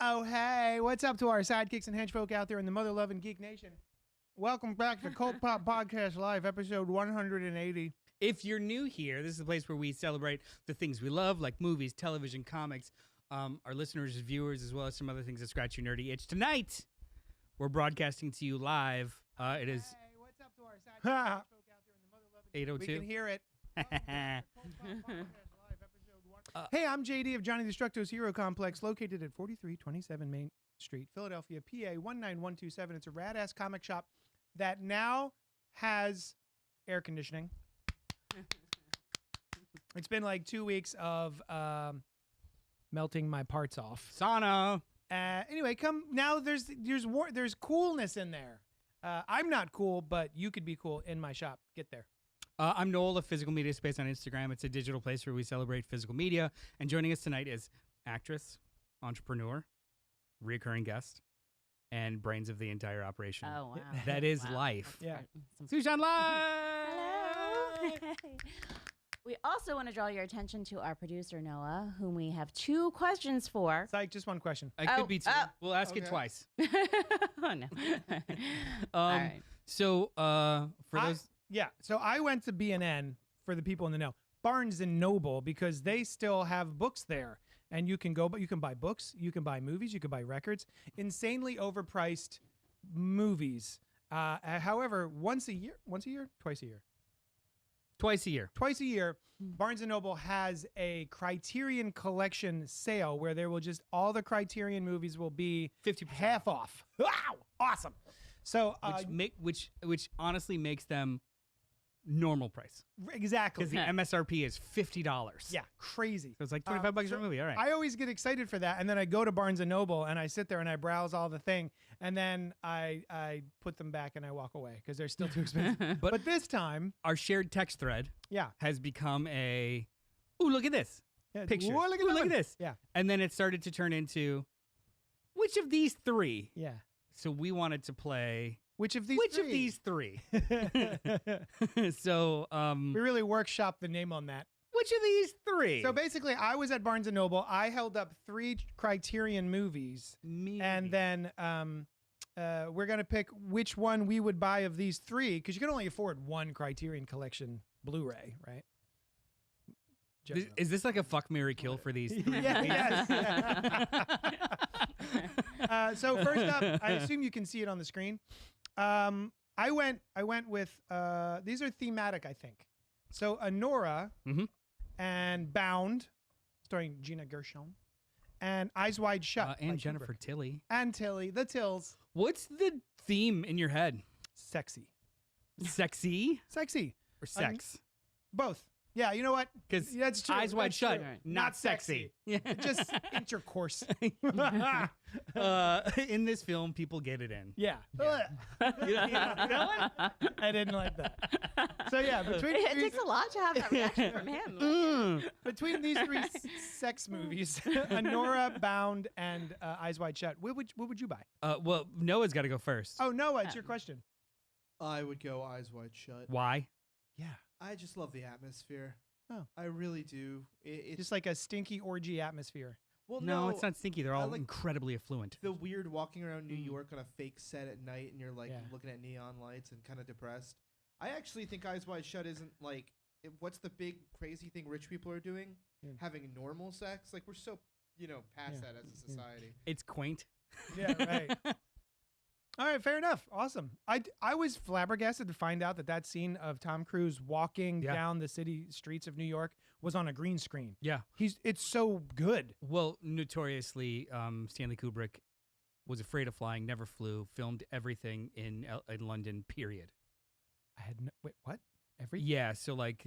Oh, hey, what's up to our sidekicks and henchfolk out there in the mother-loving geek nation? Welcome back to CultPOP Podcast Live, episode 180. If you're new here, this is the place where we celebrate the things we love, like movies, television, comics, our listeners, viewers, as well as some other things that scratch your nerdy itch. Tonight, we're broadcasting to you live. It is... Hey, what's up to our sidekicks and henchfolk out there in the mother-loving 8:02. We can hear it. Hey, I'm JD of Johnny Destructo's Hero Complex, located at 4327 Main Street, Philadelphia, PA 19127. It's a rad-ass comic shop that now has air conditioning. It's been like 2 weeks of melting my parts off. Sauna. Anyway, come now. There's coolness in there. I'm not cool, but you could be cool in my shop. Get there. I'm Noel of Physical Media Space on Instagram. It's a digital place where we celebrate physical media. And joining us tonight is actress, entrepreneur, recurring guest, and brains of the entire operation. Oh, wow. That is Wow. life. Yeah. Sushan Hello. Live! We also want to draw your attention to our producer, Noah, whom we have 2 questions for. Psych, just one question. I could be two. We'll ask it twice. Oh, no. All right. So, for those... Yeah, so I went to B&N for the people in the know, Barnes and Noble, because they still have books there, and you can go, but you can buy books, you can buy movies, you can buy records, insanely overpriced movies. However, twice a year, Twice a year, Barnes and Noble has a Criterion Collection sale where there will just all the Criterion movies will be 50% half off. Wow, awesome! So which honestly makes them normal price. Exactly. Because the MSRP is $50. Yeah, crazy. So it's like $25 for a movie. All right. I always get excited for that, and then I go to Barnes and Noble and I sit there and I browse all the thing, and then I put them back and I walk away because they're still too expensive. but this time, Our shared text thread yeah, has become a, ooh, look at this picture. Whoa, look at Ooh, that look at one. this. Yeah, And then it started to turn into, which of these three? yeah. So we wanted to play, Which of these? which three? of these three? So, We really workshopped the name on that. which of these three? So basically, I was at Barnes and Noble. I held up 3 Criterion movies, and then we're gonna pick which one we would buy of these 3 because you can only afford one Criterion Collection Blu-ray, right? Is this like a fuck, marry, kill for these three? Yeah, yes. So first up, I assume you can see it on the screen. I went with these are thematic, I think. So Anora and Bound, starring Gina Gershon, and Eyes Wide Shut, And by Jennifer Kubrick. Tilly. And Tilly, the Tills, What's the theme in your head? sexy, Sexy sexy, or sex? both. Yeah, you know what? Because That's true. Eyes Wide That's Shut, true. not sexy. Just intercourse. In this film, people get it in. Yeah. You know that one? I didn't like that. So yeah, between It takes a lot to have that reaction from him. between these 3 sex movies, Anora, Bound, and Eyes Wide Shut, what would you buy? Well, Noah's got to go first. Oh, Noah, it's your question. I would go Eyes Wide Shut. Why? Yeah. I just love the atmosphere. Oh. I really do. It's Just like a stinky orgy atmosphere. well, No, it's not stinky. They're I all like incredibly affluent. the weird walking around New York on a fake set at night, and you're like Yeah. looking at neon lights and kind of depressed. I actually think Eyes Wide Shut isn't like what's the big crazy thing rich people are doing? Yeah. Having normal sex. Like we're so past Yeah. that as a society. It's quaint. Yeah, right. All right, fair enough. Awesome. I was flabbergasted to find out that scene of Tom Cruise walking Yeah. down the city streets of New York was on a green screen. Yeah. It's so good. Well, notoriously, Stanley Kubrick was afraid of flying, never flew, filmed everything in London, period. I had no, wait, what? Yeah, so like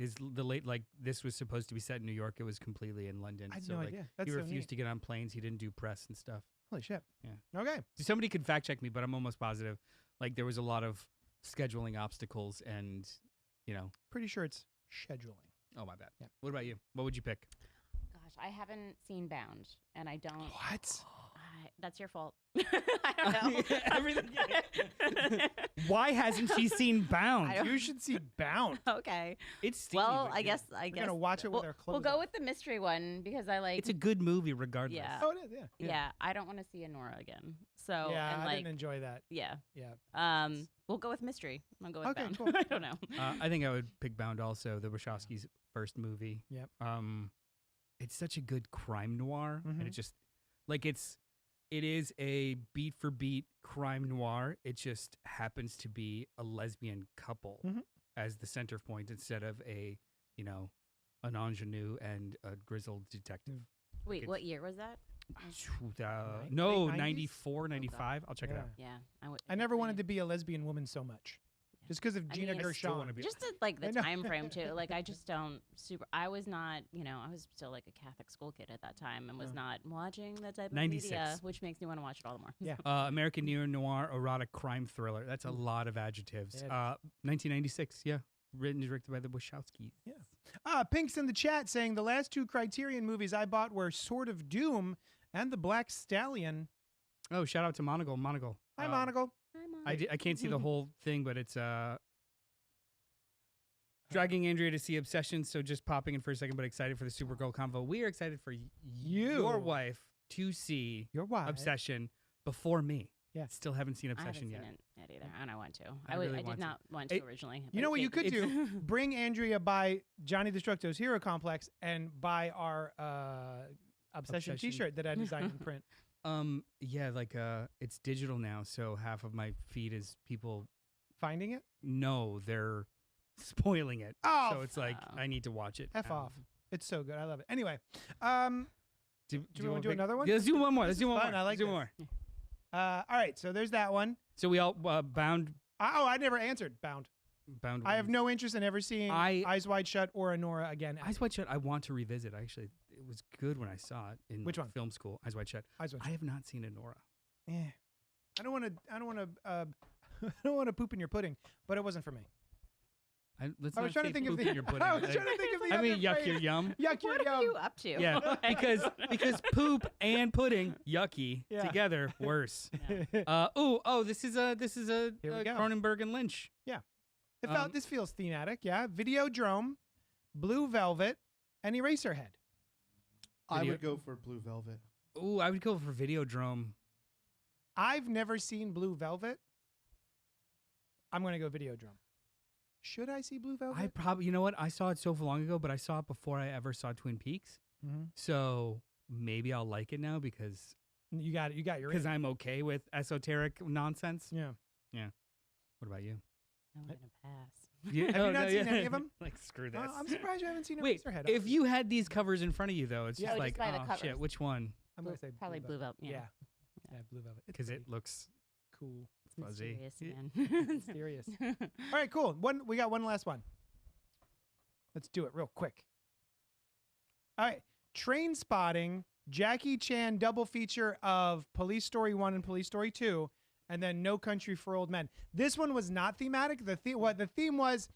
this was supposed to be set in New York. It was completely in London. I had so no like idea. That's he so refused neat. to get on planes. He didn't do press and stuff. Holy shit. Yeah. Okay. Somebody could fact check me, but I'm almost positive. Like there was a lot of scheduling obstacles and, Pretty sure it's scheduling. oh my bad. Yeah. What about you? What would you pick? Gosh, I haven't seen Bound, and I don't. What? That's your fault. I don't know. Everything. Why hasn't she seen Bound? You should see Bound. Okay. It's steamy, Well, but I yeah. guess We're gonna watch it with our we'll clothes. go on. with the mystery one because I like. It's a good movie regardless. Yeah. Oh, it is. Yeah. yeah. I don't want to see a Nora again. So Yeah, and I like didn't enjoy that. yeah. Yeah. We'll go with mystery. I'll go with Okay, Bound. cool. I don't know. I think I would pick Bound also, the Wachowskis' first movie. Yep. It's such a good crime noir, and Mhm. it just like it is a beat for beat crime noir. It just happens to be a lesbian couple Mhm. as the center point instead of an ingenue and a grizzled detective. Wait, it's- what year was that? No, late 90s? 94, 95. I'll check it Yeah. out. Yeah, I never wanted to be a lesbian woman so much, just because of I Gina mean, I still Gershon. wanna be- Just to, like I the know. time frame too. Like I just don't super. I was not, I was still like a Catholic school kid at that time and was Oh. not watching that type of 96. media, which makes me want to watch it all the more. Yeah. American neo-noir erotic crime thriller. That's a lot of adjectives. Yeah, 1996, yeah. Written and directed by the Wachowskis. Yeah. Pink's in the chat saying the last two Criterion movies I bought were Sword of Doom and The Black Stallion. Oh, shout out to Monagle. Monagle. Hi, Monagle. I'm on. I can't see the whole thing, but it's dragging Andrea to see Obsession, so just popping in for a second, but excited for the Supergirl convo. We are excited for your wife to see Your wife. Obsession before me. Yeah. Still haven't seen I haven't Obsession seen yet. it yet either, and I want to. I I really did want to. not want to It- originally. You know what you could do? Bring Andrea by Johnny Destructo's Hero Complex and buy our Obsession Obsession. T-shirt that I designed in print. Yeah, like it's digital now, so half of my feed is people. Finding it? No, they're spoiling it. Oh, so it's like Oh. I need to watch it. F now. off. It's so good. I love it. Anyway, Do we wanna wanna do pick- another one? Yeah, let's do one more. Let's This do is one fun. more. I like Let's do this. one more. all right. So there's that one. So we all bound. I never answered Bound. I have ones. no interest in ever seeing Eyes Wide Shut or Anora again. Eyes Wide Shut. I want to revisit. Actually, it was good when I saw it in Which one? film school. Eyes Wide Shut. Eyes Wide I Shut. have not seen Anora. Yeah. I don't want to. I don't want to poop in your pudding, but it wasn't for me. Let's I was not trying to say think of poop the. in your pudding. I was trying to think of the. I mean, other yuck phrase. your yum. Yuck your What yum. are you up to? Yeah, because poop and pudding, yucky Yeah. together, worse. Yeah. This is a Here we go. Cronenberg and Lynch. This feels thematic. Yeah. Videodrome, Blue Velvet, and Eraserhead. I Video- would go for Blue Velvet. Ooh, I would go for Videodrome. I've never seen Blue Velvet. I'm gonna go Videodrome. Should I see Blue Velvet? I probably, you know what? I saw it so long ago, but I saw it before I ever saw Twin Peaks. Mhm. So maybe I'll like it now because You got it. You got your. I'm okay with esoteric nonsense. Yeah. What about you? I'm gonna pass. Yeah, Have you not seen any of them? Like screw this. I'm surprised you haven't seen Wait, Eraserhead. if you had these covers in front of you though, it's Yeah. just Oh, like, just by the oh shit, covers. which one? I'm gonna say Probably Blue Velvet. Yeah. Yeah. Yeah, Blue Velvet. It's Because it pretty looks cool. It's fuzzy. mysterious, man. Mysterious. All right, cool. We got one last one. Let's do it real quick. All right. Train Spotting, Jackie Chan double feature of Police Story 1 and Police Story 2, and then No Country for Old Men. This one was not thematic. The theme was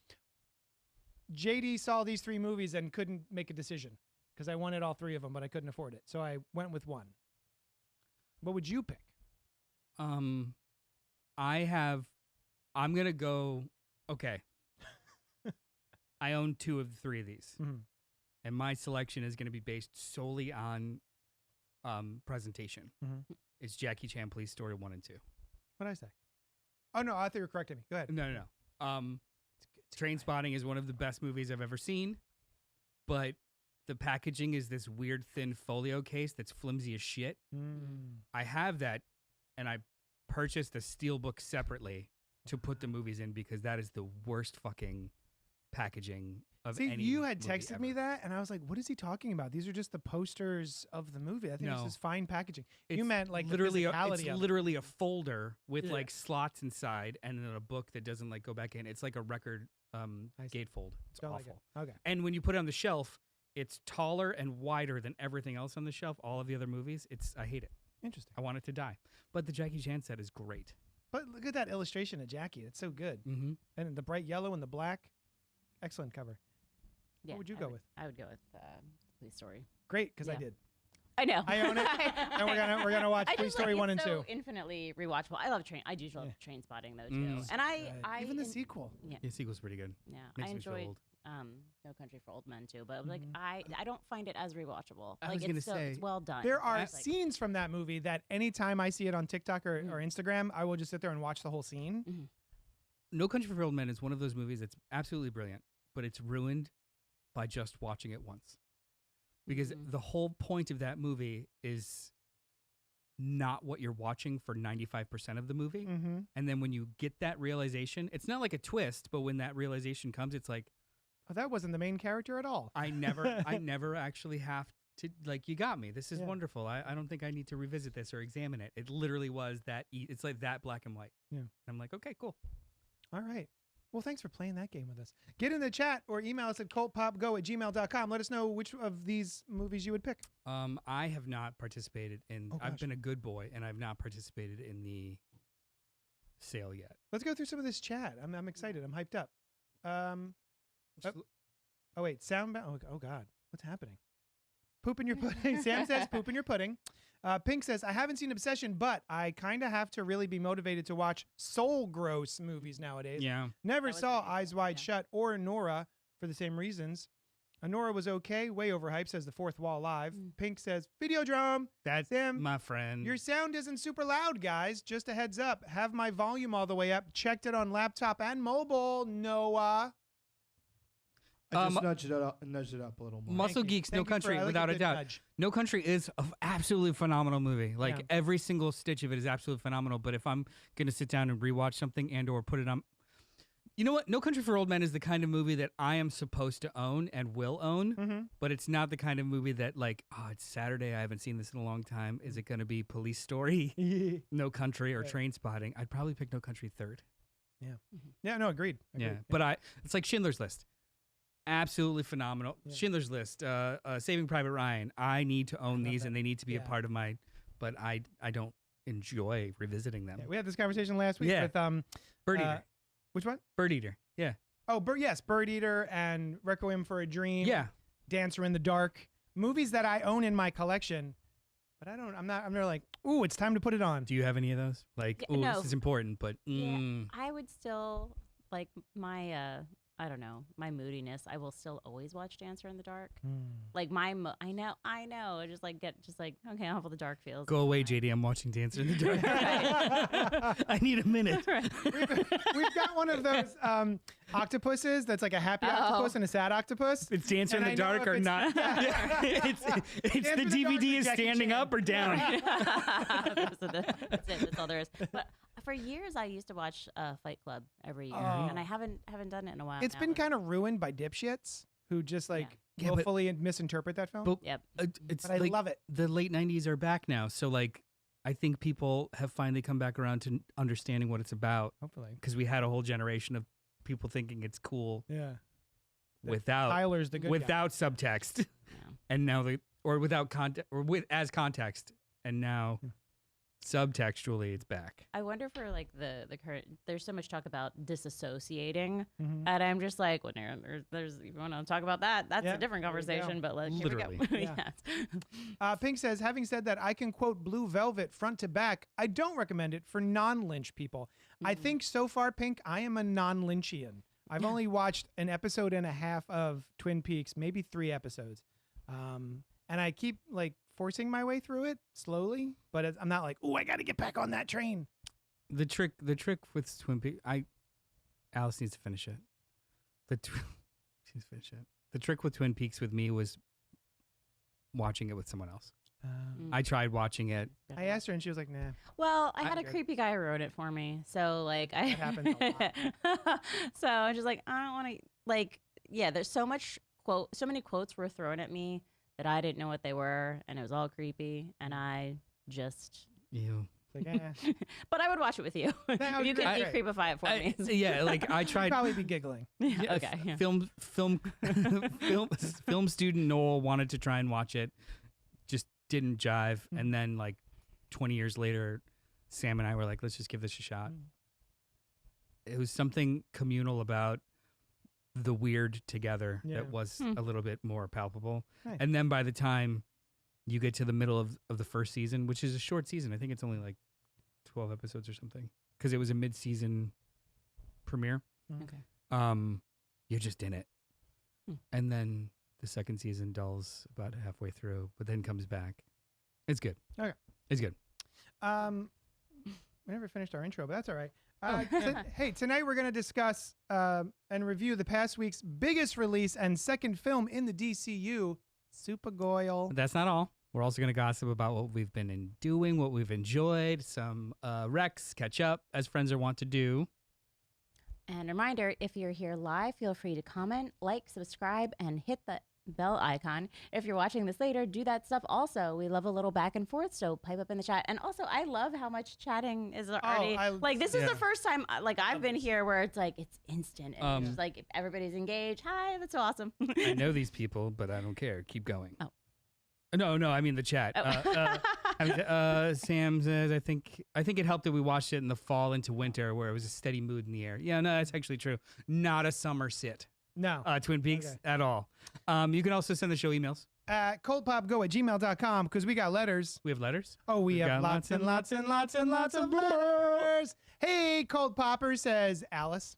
JD saw these three movies and couldn't make a decision because I wanted all three of them, but I couldn't afford it. So I went with one. What would you pick? I'm gonna go. Okay. I own two of the three of these, Mhm. and my selection is gonna be based solely on presentation. Mhm. It's Jackie Chan Police Story 1 and 2. What did I say? Oh, no, I thought you were correcting me. Go ahead. No. Train Spotting is one of the best movies I've ever seen, but the packaging is this weird thin folio case that's flimsy as shit. Mm. I have that, and I purchased the steelbook separately to put the movies in because that is the worst fucking packaging of See, any you had movie texted me ever. that, and I was like, "What is he talking about? These are just the posters of the movie. I think it's No. just fine packaging." It's You meant like literally the it's physicality of it. literally a folder with Yeah. like slots inside and then a book that doesn't like go back in. It's like a record I see. gatefold. It's Don't like awful. it. Okay. And when you put it on the shelf, it's taller and wider than everything else on the shelf. All of the other movies, I hate it. Interesting. I want it to die. But the Jackie Chan set is great. But look at that illustration of Jackie. It's so good. Mm-hmm. And the bright yellow and the black. Excellent cover. Yeah, would you I go with? I would go with Police Story. Great, because I Yeah. did. I know. I own it, and we're gonna watch I Police just Story like, 1 and it's 2. so infinitely rewatchable. I love train. I do love Train Spotting though too. And I Even the sequel. Yeah, The sequel's pretty good. yeah. Makes I me feel enjoyed old. No Country for Old Men too, but like I don't find it as rewatchable. I Like was gonna it's so say, it's well done. There are It's like- scenes from that movie that anytime I see it on TikTok or Instagram, I will just sit there and watch the whole scene. No Country for Old Men is one of those movies that's absolutely brilliant, but it's ruined by just watching it once. Because the whole point of that movie is not what you're watching for 95% of the movie. And then when you get that realization, it's not like a twist, but when that realization comes, it's like, Oh, that wasn't the main character at all. I never actually have to, like, you got me. This is wonderful. I don't think I need to revisit this or examine it. It literally was that, it's like that black and white. Yeah. And I'm like, okay, cool. All right. Well, thanks for playing that game with us. Get in the chat or email us at cultpopgo@gmail.com. Let us know which of these movies you would pick. I have not participated in, Oh, I've gosh. been a good boy, and I've not participated in the sale yet. Let's go through some of this chat. I'm excited. I'm hyped up. Oh wait, sound. Oh God, what's happening? Poop in your pudding. Sam says poop in your pudding. Pink says I haven't seen Obsession, but I kind of have to really be motivated to watch soul gross movies nowadays. Yeah. Never That was saw nice. Eyes Wide Yeah. Shut or Nora for the same reasons. Nora was okay, way overhyped, says the Fourth Wall Live. Pink says Videodrome. That's Sam, my friend. your sound isn't super loud, guys. Just a heads up. Have my volume all the way up. Checked it on laptop and mobile. Noah. I just nudged it up a little more. Muscle Thank you. Geeks, Thank No you for- Country, I like without a good doubt. nudge. No Country is an absolutely phenomenal movie. Like Yeah. every single stitch of it is absolutely phenomenal. But if I'm gonna sit down and rewatch something and or put it on, you know what? No Country for Old Men is the kind of movie that I am supposed to own and will own. But it's not the kind of movie that, like, oh, it's Saturday. I haven't seen this in a long time. Is it gonna be Police Story, No Country, or Right. Train Spotting? I'd probably pick No Country third. Yeah, no, agreed. Yeah, but it's like Schindler's List. Absolutely phenomenal. Yeah. Schindler's List, Saving Private Ryan. I need to own love these, that. and they need to be a Yeah. part of my. But I don't enjoy revisiting them. Yeah, we had this conversation last week Yeah. with Bird Eater. which one? Bird Eater. Yeah. Oh, yes, Bird Eater and Requiem for a Dream. Yeah. Dancer in the Dark. Movies that I own in my collection, but I'm not like, ooh, it's time to put it on. Do you have any of those? Like, Yeah, oh, no. this is important, but Yeah, I would still like my I don't know, my moodiness. I will still always watch Dancer in the Dark. Like I know. I just like okay, how the dark feels. go away, JD. I'm watching Dancer in the Dark. I need a minute. We've got one of those octopuses that's like a happy octopus and a sad octopus. It's Dancer in And the I know Dark if or it's- not. Yeah. it's Dancer the in the Dark DVD with is Jackie standing Chan. up or down. That's it. That's all there is. But for years, I used to watch Fight Club every year, and I haven't done it in a while. It's now. been kind of ruined by dipshits who just like Yeah, but- willfully misinterpret that film. But Yep. it's But I like love it. the late 90s are back now. So, like, I think people have finally come back around to understanding what it's about, Hopefully. because we had a whole generation of people thinking it's cool Yeah. without Tyler's the good guy. without subtext, Yeah. and now or without context, or with as context, and now subtextually it's back. I wonder for like the current. There's so much talk about disassociating, Mhm. and I'm just like, when there's you want to talk about that? That's Yeah, a different there you go. conversation. But like, Literally. here we go. Yeah. Yes. Pink says, having said that, I can quote Blue Velvet front to back. I don't recommend it for non-Lynch people. I think so far, Pink, I am a non-Lynchian. I've only watched an episode and a half of Twin Peaks, maybe 3 episodes. And I keep like forcing my way through it slowly, but I'm not like, oh, I got to get back on that train. The trick with Twin Peaks, Alice needs to finish it. She needs to finish it. The trick with Twin Peaks with me was watching it with someone else. I tried watching it. I asked her and she was like, nah. Well, I had a good. creepy guy who wrote it for me, so like I. That happens a So I'm just like, I don't want to like. Yeah, there's so many quotes were thrown at me that I didn't know what they were, and it was all creepy, and I just. Ew. It's like, eh. But I would watch it with you. That would You be can great. creepify it for me. Yeah, like I I'd tried. probably be giggling. Yeah, okay. Yeah. Film student Noel wanted to try and watch it, just didn't jive, and then like 20 years later, Sam and I were like, let's just give this a shot. It was something communal about the weird together Yeah. that was a little bit more palpable. Nice. And then by the time you get to the middle of the first season, which is a short season. I think it's only like 12 episodes or something because it was a mid-season premiere. Okay. You're just in it. And then the second season dulls about halfway through, but then comes back. It's good. Okay. It's good. We never finished our intro, but that's all right. Hey, tonight we're going to discuss and review the past week's biggest release and second film in the DCU, Supergirl. That's not all. We're also going to gossip about what we've been doing, what we've enjoyed, some recs, catch up, as friends are wont to do. And a reminder, if you're here live, feel free to comment, like, subscribe, and hit the bell icon. If you're watching this later, do that stuff also. We love a little back and forth, so pipe up in the chat. And also, I love how much chatting is already this is the first time I've been here where it's like it's instant and it's just like everybody's engaged. Hi, that's so awesome. I know these people, but I don't care. Keep going. Oh. No, I mean the chat. Sam says, I think it helped that we watched it in the fall into winter where it was a steady mood in the air. Yeah, no, that's actually true. Not a summer sit. No. Twin Peaks at all. You can also send the show emails. CultPopGo@gmail.com because we got letters. We have letters? Oh, we have got lots and lots and lots and lots of letters. Hey, Cult Popper, says Alice.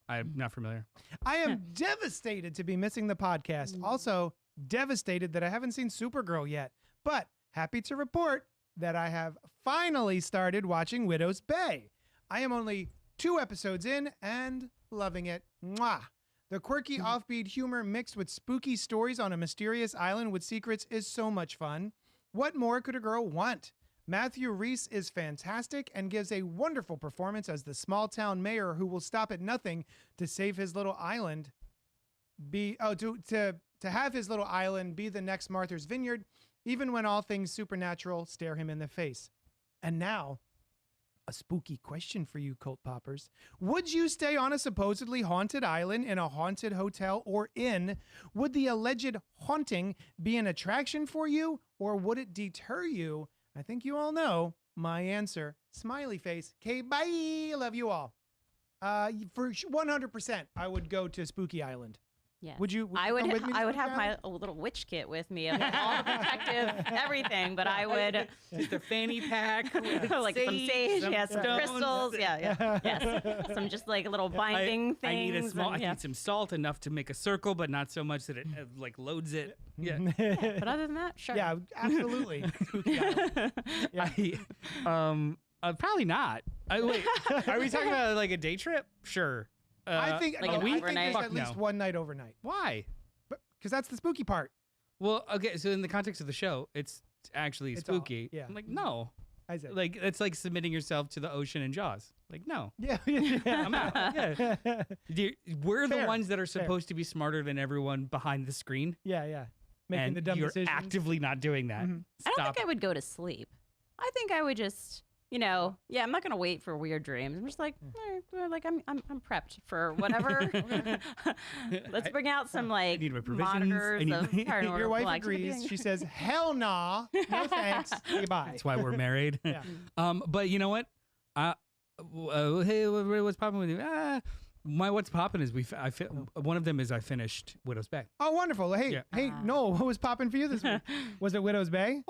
I'm not familiar. I am devastated to be missing the podcast. Also, devastated that I haven't seen Supergirl yet, but happy to report that I have finally started watching Widow's Bay. I am only 2 episodes in and loving it. Mwah. The quirky offbeat humor mixed with spooky stories on a mysterious island with secrets is so much fun. What more could a girl want? Matthew Rhys is fantastic and gives a wonderful performance as the small town mayor who will stop at nothing to save his little island. To have his little island be the next Martha's Vineyard, even when all things supernatural stare him in the face. And now, a spooky question for you, Cult Poppers. Would you stay on a supposedly haunted island in a haunted hotel or inn? Would the alleged haunting be an attraction for you, or would it deter you? I think you all know my answer. Smiley face. Okay, bye. Love you all. For 100%, I would go to Spooky Island. Yeah. Would you? I would. come with me to I would Spooky have Island? my little witch kit with me, of all the protective everything. But I would Just a fanny pack. With like some sage, some stones. crystals, yes, some just like little binding things. I need a small. and, I need some salt enough to make a circle, but not so much that it like loads it. Yeah. But other than that, sure. Yeah, absolutely. Spooky Island. Yeah. Probably not. Wait, are we talking about like a day trip? Sure. I think like no, an I think overnight? there's Fuck at least no. one night overnight, Why? but because that's the spooky part. Well, okay. So in the context of the show, it's actually It's all- spooky. yeah. I'm like, no. I said, Like it's like submitting yourself to the ocean and Jaws. Like, no. yeah, I'm out. Yeah. We're the Fair, ones that are fair. supposed to be smarter than everyone behind the screen, yeah. Making and the dumb you're decisions. actively not doing that. Mhm. I don't Stop. think I would go to sleep. I think I would just, I'm not gonna wait for weird dreams. I'm just like, I'm prepped for whatever. Let's bring out some like need my provisions. monitors I need of my- paranormal Your wife activity. agrees. She says, "Hell nah, no thanks, goodbye." That's why we're married. Yeah. But you know what? Hey, what's popping with you? My what's popping is one of them is I finished Widow's Bay. Oh, wonderful. Hey, Yeah. hey, Noel, what was popping for you this week? Was it Widow's Bay?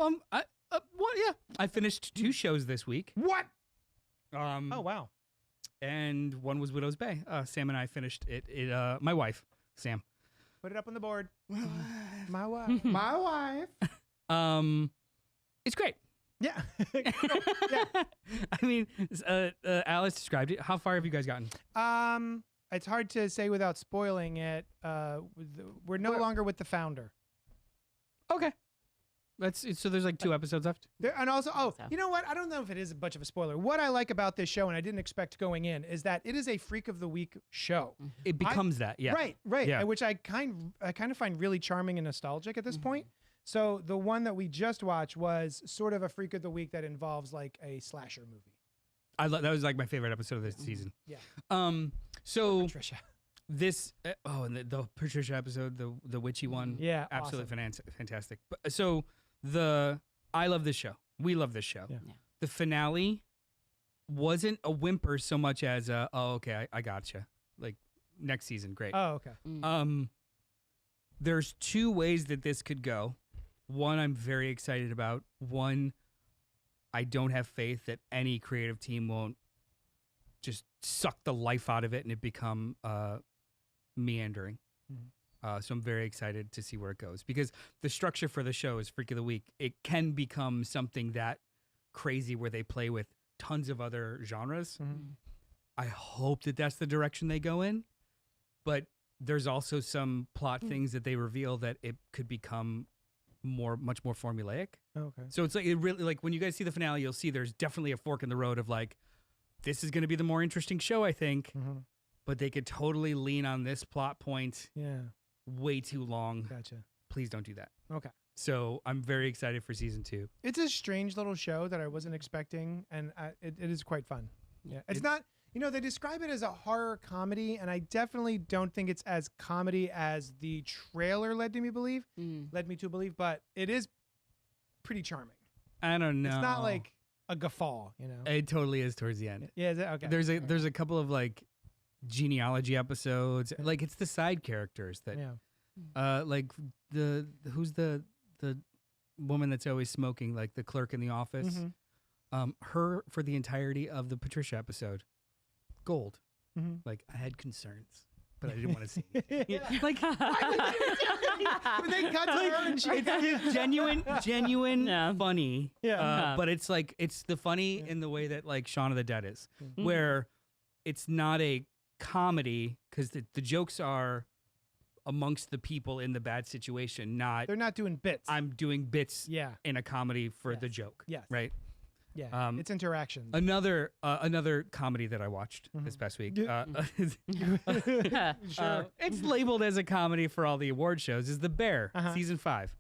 Yeah, I finished 2 shows this week. What? Oh wow. And one was Widow's Bay. Sam and I finished it. My wife, Sam. Put it up on the board. My wife. My wife. It's great. Yeah. I mean, Alice described it. How far have you guys gotten? It's hard to say without spoiling it. We're no longer with the founder. Okay. So there's like 2 episodes left. And also, So. you know what? I don't know if it is much of a spoiler. What I like about this show, and I didn't expect going in, is that it is a Freak of the Week show. It becomes that, yeah. Right. Yeah. Which I kind of find really charming and nostalgic at this point. So the one that we just watched was sort of a Freak of the Week that involves like a slasher movie. That was like my favorite episode of this season. Yeah. So Patricia. this and the Patricia episode, the witchy one, Yeah. absolutely fantastic. But, so I love this show. We love this show. Yeah. Yeah. The finale wasn't a whimper so much as okay, I gotcha. Like next season, great. Oh, okay. Mm. There's 2 ways that this could go. One, I'm very excited about. One, I don't have faith that any creative team won't just suck the life out of it and it become meandering. So I'm very excited to see where it goes because the structure for the show is Freak of the Week. It can become something that crazy where they play with tons of other genres. I hope that that's the direction they go in, but there's also some plot things that they reveal that it could become much more formulaic. Okay. So it's like it really like when you guys see the finale, you'll see there's definitely a fork in the road of like this is going to be the more interesting show, I think, but they could totally lean on this plot point. Yeah. Way too long. Gotcha. Please don't do that. Okay. So I'm very excited for season 2. It's a strange little show that I wasn't expecting, and it is quite fun. Yeah. It's not, they describe it as a horror comedy, and I definitely don't think it's as comedy as the trailer led me to believe, but it is pretty charming. I don't know. It's not like a guffaw, It totally is towards the end. Yeah, is it? Okay. There's a couple of like genealogy episodes. Like it's the side characters that like who's the woman that's always smoking, like the clerk in the office. Her for the entirety of the Patricia episode. Gold. Like I had concerns, but I didn't want to see. Like when they cut to her and it's genuine funny. But it's like it's the funny in the way that like Shaun of the Dead is, where it's not a comedy because the jokes are amongst the people in the bad situation. They're not doing bits. I'm doing bits. In a comedy for the joke. Yes. Right. Yeah. It's interactions. Another comedy that I watched this past week. Sure. It's labeled as a comedy for all the award shows. Is The Bear season 5?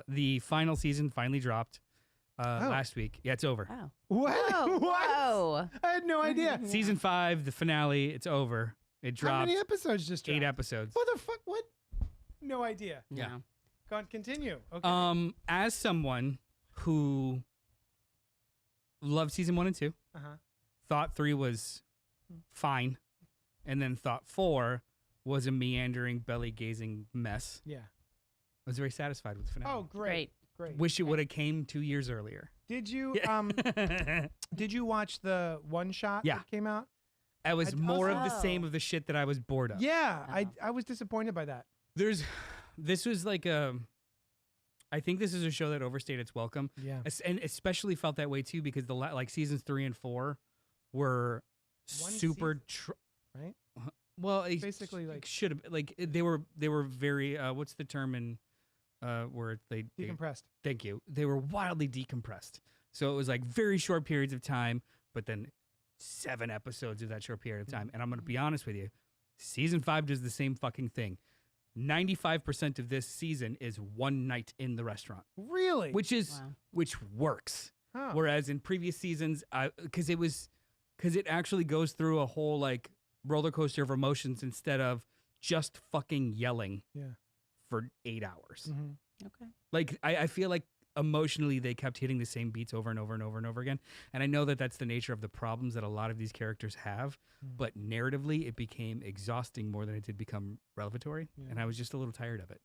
The final season finally dropped last week. Yeah, it's over. Wow. What? Whoa. I had no idea. Season 5, the finale. It's over. It dropped. How many episodes just dropped? 8 episodes. What the fuck? What? No idea. Yeah. Go on, continue. Okay. As someone who loved season 1 and 2, thought 3 was fine, and then thought 4 was a meandering, belly-gazing mess. Yeah. I was very satisfied with the finale. Oh, great. Wish it would have came 2 years earlier. Did you did you watch the one shot that came out? It was more of the same of the shit that I was bored of. Yeah, I was disappointed by that. This was like I think this is a show that overstayed its welcome. Yeah. And especially felt that way too because like seasons 3 and 4 were super right? Well, it basically like should have like they were very what's the term in where they decompressed. Thank you. They were wildly decompressed. So it was like very short periods of time, but then 7 episodes of that short period of time. And I'm going to be honest with you, season 5 does the same fucking thing. 95% of this season is one night in the restaurant. Really? Which works. Huh. Whereas in previous seasons, because it actually goes through a whole like roller coaster of emotions instead of just fucking yelling for 8 hours. Okay. Like I feel like emotionally they kept hitting the same beats over and over and over and over again. And I know that that's the nature of the problems that a lot of these characters have, but narratively it became exhausting more than it did become revelatory. And I was just a little tired of it.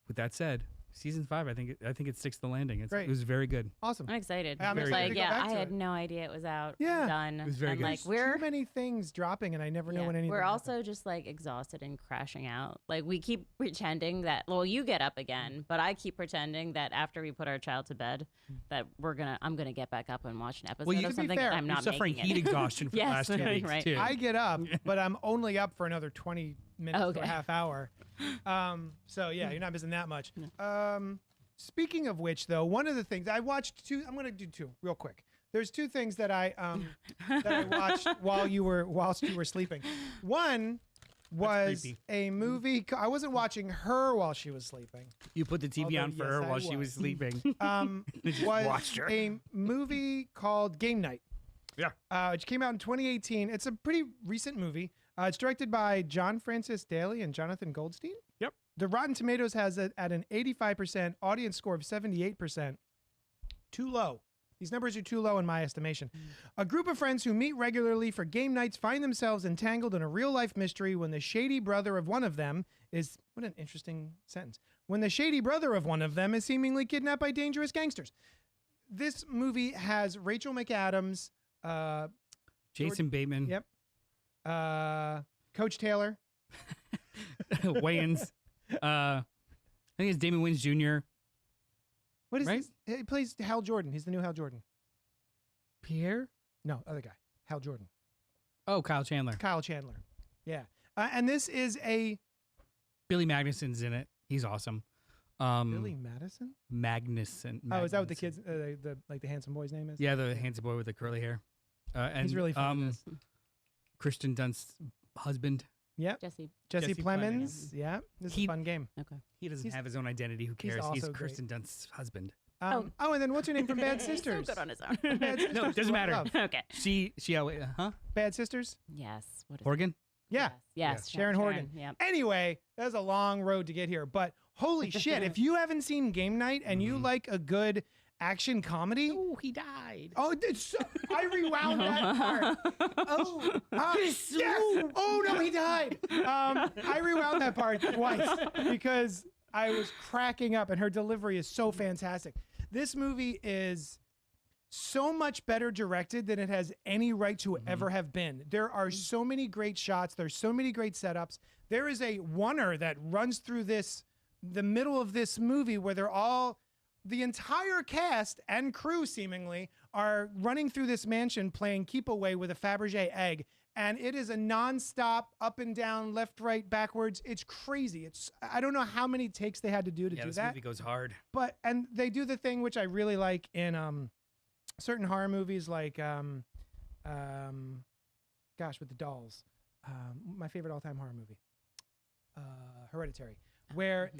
With that said, season 5, I think it sticks the landing. It was very good. Awesome. I'm excited. I'm It's excited like, to go back I to had it. no idea it was out. Yeah. Done. It was very and good. like Too many things dropping, and I never know when anything. We're happens. also just like exhausted and crashing out. Like we keep pretending that. Well, you get up again, but I keep pretending that after we put our child to bed, that I'm gonna get back up and watch an episode Well, you of to be something. fair, I'm You're not suffering making heat it. exhaustion for the Yes, last 2 weeks right. too. I get up, but I'm only up for another 20 minutes to a half hour. So yeah, you're not missing that much. Speaking of which, though, one of the things I watched I'm going to do 2 real quick. There's 2 things that I watched whilst you were sleeping. One was a movie. I wasn't watching her while she was sleeping. You put the TV on for her while she was sleeping. Was watched her. a movie called Game Night. Yeah. Which came out in 2018. It's a pretty recent movie. It's directed by John Francis Daly and Jonathan Goldstein. Yep. The Rotten Tomatoes has it at an 85%, audience score of 78%. Too low. These numbers are too low in my estimation. A group of friends who meet regularly for game nights find themselves entangled in a real-life mystery when the shady brother of one of them is... What an interesting sentence. when the shady brother of one of them is seemingly kidnapped by dangerous gangsters. This movie has Rachel McAdams, Jason Bateman. Yep. Coach Taylor. Wayans. I think it's Damon Wayans Jr. What is Right? this? He plays Hal Jordan. He's the new Hal Jordan. Pierre? No, other guy. Hal Jordan. Oh, Kyle Chandler. Kyle Chandler. Yeah. And this is a Billy Magnuson's in it. He's awesome. Billy Madison? Magnuson. Oh, is that what the Magnuson. kids, the handsome boy's name is? Yeah, the handsome boy with the curly hair. And He's really fun in this. Kristen Dunst's husband. Yep. Jesse. Jesse Jesse Plemons. Yeah. This is a fun game. Okay. He doesn't He's- have his own identity. Who he's cares? He's, also great. Kristen Dunst's husband. And then what's her name from Bad Sisters? He's so good on his own. Bad Sisters. No, it doesn't matter. Love. Okay. She huh? Bad Sisters? Yes. What is Horgan? Yeah. Yes. Sharon Horgan. Yeah. Anyway, that was a long road to get here, but holy shit, if you haven't seen Game Night and you like a good action comedy, Oh, he died. oh, it's so, I rewound that part. Oh, yes. Oh no, he died. I rewound that part twice because I was cracking up, and her delivery is so fantastic. This movie is so much better directed than it has any right to ever have been. There are so many great shots. There's so many great setups. There is a oneer that runs through the middle of this movie where the entire cast and crew seemingly are running through this mansion playing keep away with a Fabergé egg. And it is a nonstop up and down, left, right, backwards. It's crazy. I don't know how many takes they had to do to Yeah, do this that. movie goes hard. And they do the thing which I really like in certain horror movies, like with the dolls. My favorite all-time horror movie, Hereditary, where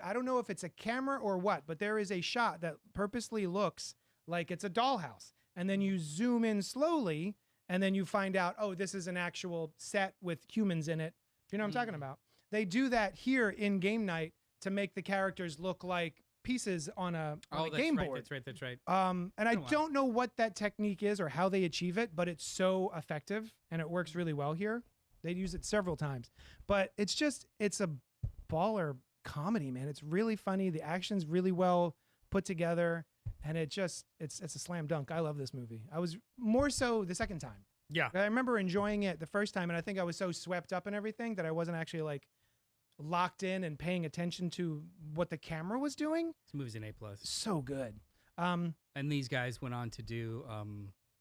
I don't know if it's a camera or what, but there is a shot that purposely looks like it's a dollhouse, and then you zoom in slowly, and then you find out, oh, this is an actual set with humans in it. You know what I'm talking about? They do that here in Game Night to make the characters look like pieces on a game board. That's right. And I don't know what that technique is or how they achieve it, but it's so effective and it works really well here. They use it several times, but it's a baller comedy, man. It's really funny. The action's really well put together, and it's a slam dunk. I love this movie. I was more so the second time. Yeah. I remember enjoying it the first time, and I think I was so swept up in everything that I wasn't actually like locked in and paying attention to what the camera was doing. This movie's an A+. So good. And these guys went on to do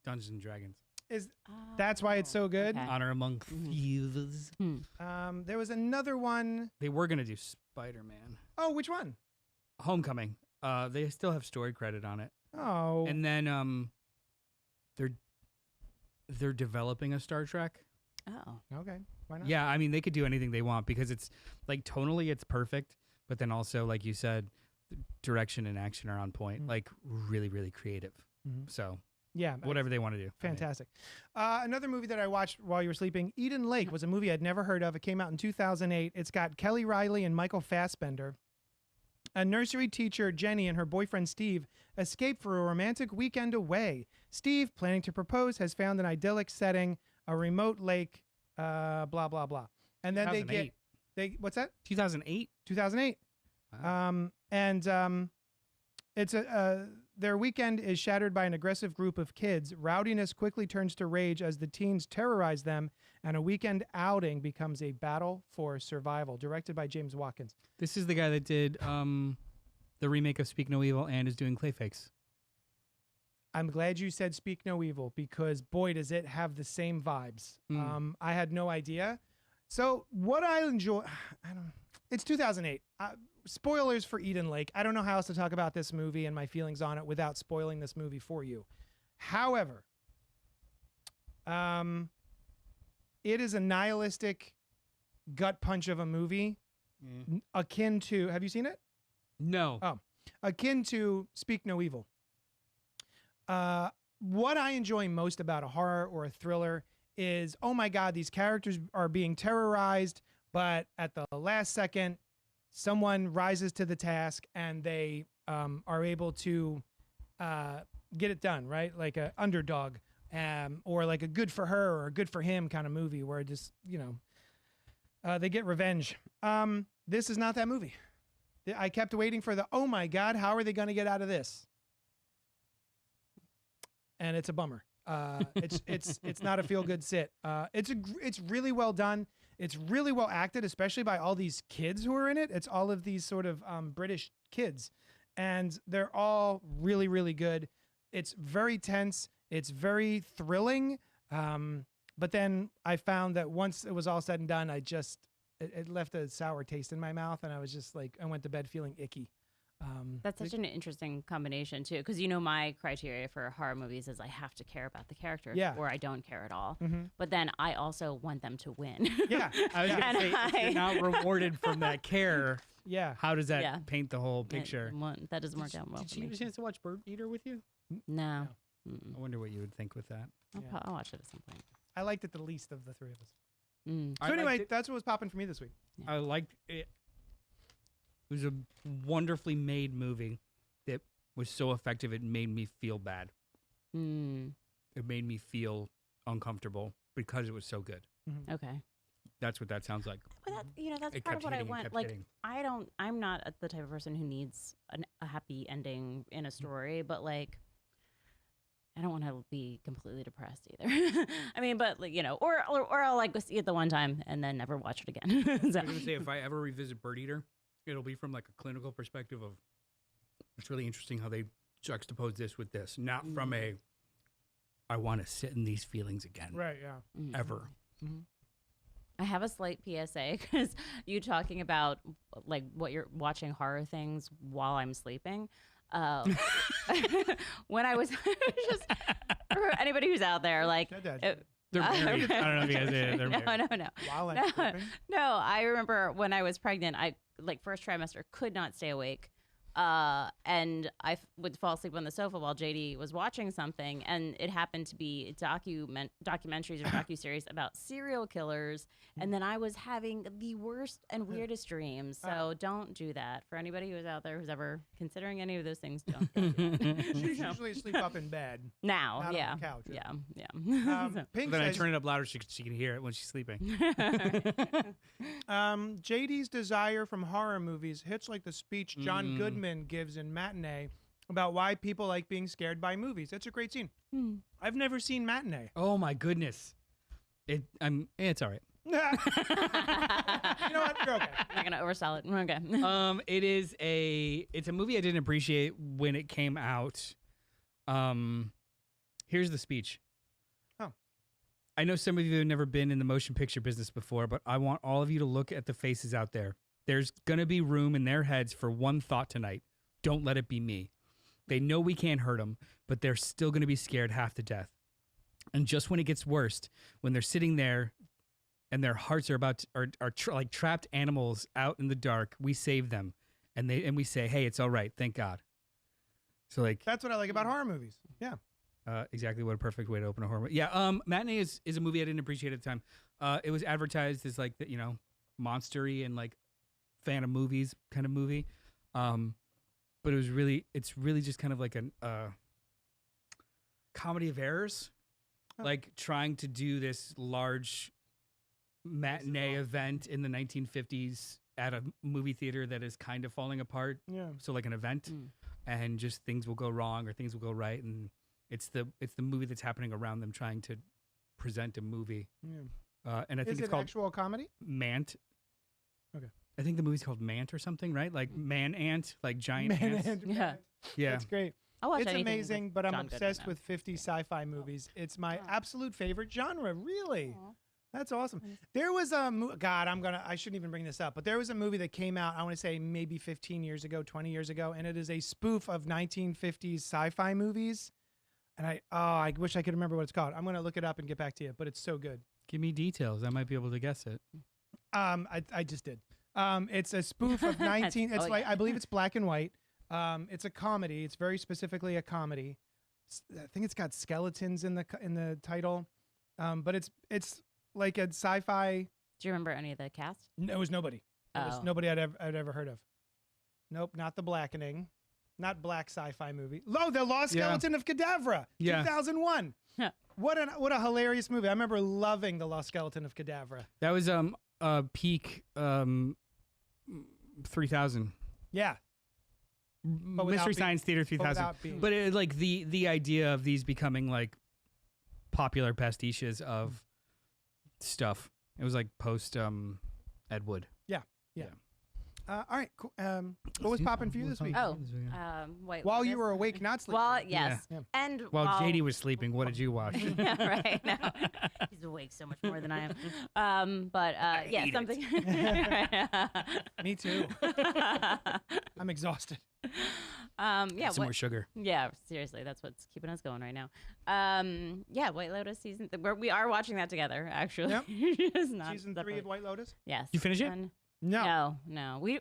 Dungeons and Dragons. That's why it's so good. Okay. Honor Among Thieves. There was another one. They were gonna do Spider-Man. Oh, which one? Homecoming. They still have story credit on it. Oh. And then they're developing a Star Trek. Oh. Okay. Why not? Yeah, I mean they could do anything they want because it's like tonally it's perfect, but then also like you said, the direction and action are on point, like really, really creative. So Yeah. whatever they want to do. Fantastic. Another movie that I watched while you were sleeping, Eden Lake, was a movie I'd never heard of. It came out in 2008. It's got Kelly Riley and Michael Fassbender. A nursery teacher, Jenny, and her boyfriend, Steve, escape for a romantic weekend away. Steve, planning to propose, has found an idyllic setting, a remote lake, blah, blah, blah. And then what's that? 2008? 2008. Wow. It's their weekend is shattered by an aggressive group of kids. Rowdiness quickly turns to rage as the teens terrorize them, and a weekend outing becomes a battle for survival. Directed by James Watkins. This is the guy that did the remake of Speak No Evil and is doing Clayfakes. I'm glad you said Speak No Evil because boy does it have the same vibes. I had no idea. So what I enjoy, it's 2008. Spoilers for Eden Lake. I don't know how else to talk about this movie and my feelings on it without spoiling this movie for you. However, it is a nihilistic gut punch of a movie akin to, have you seen it? No. Oh, akin to Speak No Evil. What I enjoy most about a horror or a thriller is, oh my God, these characters are being terrorized, but at the last second, someone rises to the task and they are able to get it done, right? Like an underdog, or like a good for her or a good for him kind of movie where just, they get revenge. This is not that movie. I kept waiting for the, oh my God, how are they going to get out of this? And it's a bummer. It's not a feel good sit. It's really well done. It's really well acted, especially by all these kids who are in it. It's all of these sort of British kids, and they're all really, really good. It's very tense. It's very thrilling. But then I found that once it was all said and done, it left a sour taste in my mouth, and I was just like, I went to bed feeling icky. That's such an interesting combination too, because my criteria for horror movies is I have to care about the characters, or I don't care at all. Mm-hmm. But then I also want them to win. Yeah, I was going to say, if you're not rewarded from that care, yeah. how does that paint the whole picture? That doesn't work out well Did for you me. get a chance to watch Bird Eater with you? No. I wonder what you would think with that. I'll watch it at some point. I liked it the least of the three of us. Mm. So anyway, that's what was popping for me this week. I liked it. It was a wonderfully made movie that was so effective it made me feel bad. Mm. It made me feel uncomfortable because it was so good. Mm-hmm. Okay. That's what that sounds like. But that's It part of kept what I hitting and want. kept Like, hitting. I'm not the type of person who needs a happy ending in a story, but like, I don't want to be completely depressed either. I mean, but like, or I'll like go see it the one time and then never watch it again. I was going to say, if I ever revisit Bird Eater, it'll be from like a clinical perspective of, it's really interesting how they juxtapose this with this, not from a, I want to sit in these feelings again. Right, yeah. Ever. Mm-hmm. I have a slight PSA because you talking about like what you're watching horror things while I'm sleeping. When I was just for anybody who's out there, like They're married. I don't know if you guys did. They're married. No. While I'm sleeping? No, I remember when I was pregnant, I like first trimester could not stay awake. And I would fall asleep on the sofa while JD was watching something, and it happened to be documentaries or docuseries about serial killers, and then I was having the worst and weirdest dreams. So don't do that. For anybody who's out there who's ever considering any of those things, don't do that. She's usually asleep up in bed. Now, Not yeah. on the couch. Yeah. Pink Then I says, turn it up louder so she can hear it when she's sleeping. JD's desire from horror movies hits like the speech John Goodman gives in Matinee about why people like being scared by movies. That's a great scene. I've never seen Matinee. Oh my goodness. It's all right. You know what? You're okay. I'm not gonna oversell it. Okay. It's a movie I didn't appreciate when it came out. Here's the speech. Oh. I know some of you have never been in the motion picture business before, but I want all of you to look at the faces out there. There's gonna be room in their heads for one thought tonight. Don't let it be me. They know we can't hurt them, but they're still gonna be scared half to death. And just when it gets worst, when they're sitting there and their hearts are like trapped animals out in the dark, we save them, and we say, "Hey, it's all right, thank God." So like That's what I like about horror movies. Yeah. exactly what a perfect way to open a horror movie. Yeah, Matinee is a movie I didn't appreciate at the time. It was advertised as like the monstery and like fan of movies kind of movie, but it's really just kind of like a comedy of errors, like trying to do this large matinee event in the 1950s at a movie theater that is kind of falling apart. Yeah. So like an event, and just things will go wrong or things will go right, and it's the movie that's happening around them trying to present a movie. Yeah. And I think Is it's it called actual comedy? Mant. Okay. I think the movie's called Mant or something, right? Like man ant, like giant ants. Yeah. Yeah. That's great. I'll watch It's anything amazing, with but I'm John Goodman, obsessed though. with 50 sci-fi movies. It's my absolute favorite genre, really. Aw. That's awesome. There was a I shouldn't even bring this up, but there was a movie that came out, I want to say maybe 15 years ago, 20 years ago, and it is a spoof of 1950s sci-fi movies. And I wish I could remember what it's called. I'm going to look it up and get back to you, but it's so good. Give me details. I might be able to guess it. I just did. It's a spoof of 19 it's Oh, like yeah. I believe it's black and white. It's a comedy. It's very specifically a comedy. I think it's got skeletons in the title. But it's like a sci-fi. Do you remember any of the cast? No, it was nobody. It was Oh. nobody I'd ever heard of. Nope, not The Blackening. Not black sci-fi movie. Oh, The Lost Yeah. Skeleton of Cadavra, Yeah. 2001. Yeah. What a hilarious movie. I remember loving The Lost Skeleton of Cadavra. That was peak 3000. Yeah. without Mystery being- Science Theater but 3000. without being- But it, like the idea of these becoming like popular pastiches of stuff. It was like post Ed Wood. all right. Cool. What was popping for you this week? Oh, White While you Lotus. were awake, not sleeping. Well, yes, Yeah. and While while JD was sleeping, what did you watch? yeah, right. No, he's awake so much more than I am. But yeah, hate it. something. Me too. I'm exhausted. Yeah, Some more sugar. yeah. Seriously, that's what's keeping us going right now. Yeah, White Lotus season. We are watching that together, actually. Yep. It's not Season 3 separate. of White Lotus. Yes. You finish it? And- No. No. Where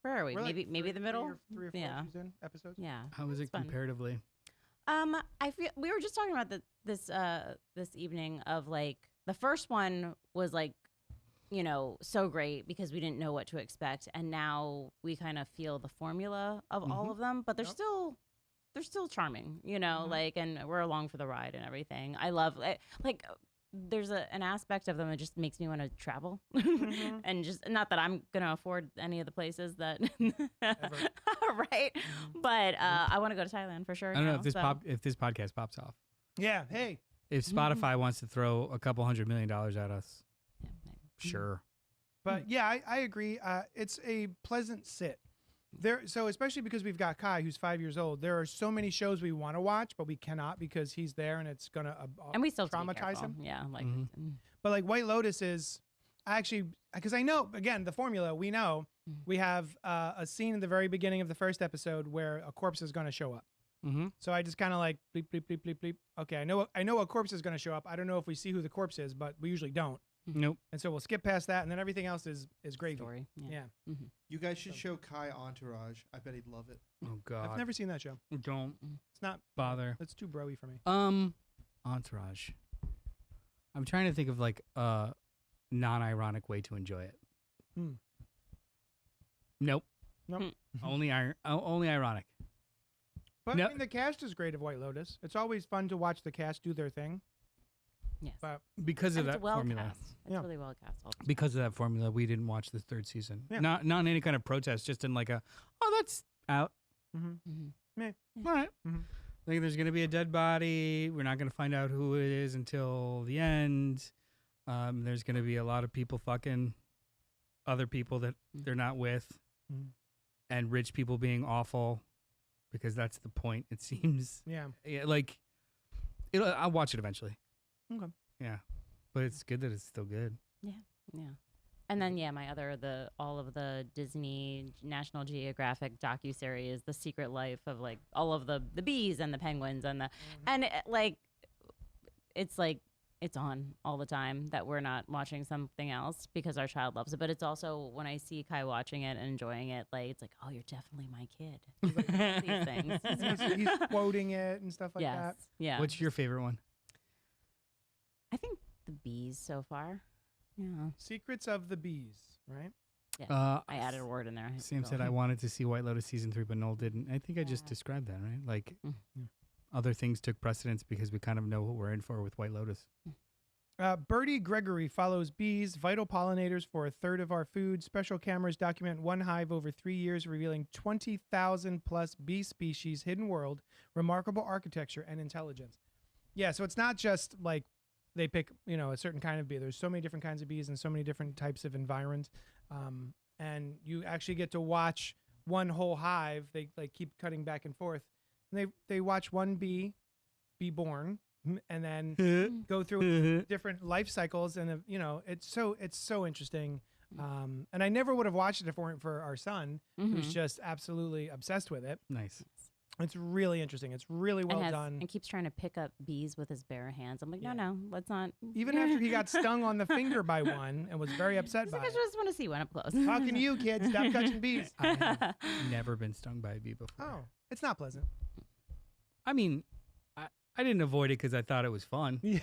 are we? We're like Maybe the middle. Three or four Yeah. season episodes. Yeah. How was It's it fun. comparatively? I feel we were just talking about this evening of like the first one was like, so great because we didn't know what to expect, and now we kind of feel the formula of all of them, but they're Yep. still charming, Mhm. like, and we're along for the ride and everything. I love like there's an aspect of them that just makes me want to travel, Mhm. and just not that I'm gonna afford any of the places that, right? But I want to go to Thailand for sure. I don't know now, if this podcast pops off. Yeah. Hey. If Spotify wants to throw a couple $100 million at us, Yeah, sure. But yeah, I agree. It's a pleasant sit. So especially because we've got Kai, who's 5 years old. There are so many shows we want to watch, but we cannot because he's there, and it's gonna and we still have to be traumatize careful. him. Yeah, like Mhm. But like White Lotus is actually because I know again the formula. We know we have a scene in the very beginning of the first episode where a corpse is going to show up. Mm-hmm. So I just kind of like bleep bleep bleep bleep bleep. Okay, I know a corpse is going to show up. I don't know if we see who the corpse is, but we usually don't. Nope. And so we'll skip past that, and then everything else is gravy. story. Yeah. Yeah. You guys should show Kai Entourage. I bet he'd love it. Oh God. I've never seen that show. Don't It's not. bother. It's too broy for me. Entourage. I'm trying to think of like a non-ironic way to enjoy it. Hmm. Nope. Nope. only ironic. But No. I mean, the cast is great of White Lotus. It's always fun to watch the cast do their thing. Yes. But Because of And it's that well formula. cast. It's Yeah. really well cast. All Because of that formula, we didn't watch the third season. Yeah. Not in any kind of protest, just in like that's out. mm-hmm. All right. Mhm. Like there's gonna be a dead body. We're not gonna find out who it is until the end. There's gonna be a lot of people fucking other people that they're not with, Mhm. and rich people being awful, because that's the point. It seems. Yeah. Yeah, like I'll watch it eventually. Okay. Yeah, but it's good that it's still good. yeah. And then all of the Disney National Geographic docuseries, The Secret Life of like all of the bees and the penguins and it's on all the time that we're not watching something else because our child loves it. But it's also when I see Kai watching it and enjoying it, like it's like, oh, you're definitely my kid. These things. He's quoting it and stuff like yes. that. Yeah. What's your favorite one? I think the bees so far. Yeah. Secrets of the Bees, right? I added a word in there. Sam So- said I wanted to see White Lotus season 3, but Noel didn't. I think I just Yeah. described that, right? Like Mm. other things took precedence because we kind of know what we're in for with White Lotus. Bertie Gregory follows bees, vital pollinators for a third of our food. Special cameras document one hive over 3 years, revealing 20,000 plus bee species, hidden world, remarkable architecture, and intelligence. Yeah, so it's not just like they pick, a certain kind of bee. There's so many different kinds of bees and so many different types of environs. And you actually get to watch one whole hive. They like keep cutting back and forth. And they watch one bee be born and then go through different life cycles, and it's so interesting. And I never would have watched it if it weren't for our son, who's Mhm. just absolutely obsessed with it. Nice. It's really interesting. It's really well done. And keeps trying to pick up bees with his bare hands. I'm like, Yeah. no, let's not. Even after he got stung on the finger by one and was very upset He's by like, I it. just want to see one up close. Talking to you, kids. Stop touching bees. I have never been stung by a bee before. Oh, it's not pleasant. I mean, I didn't avoid it because I thought it was fun. Like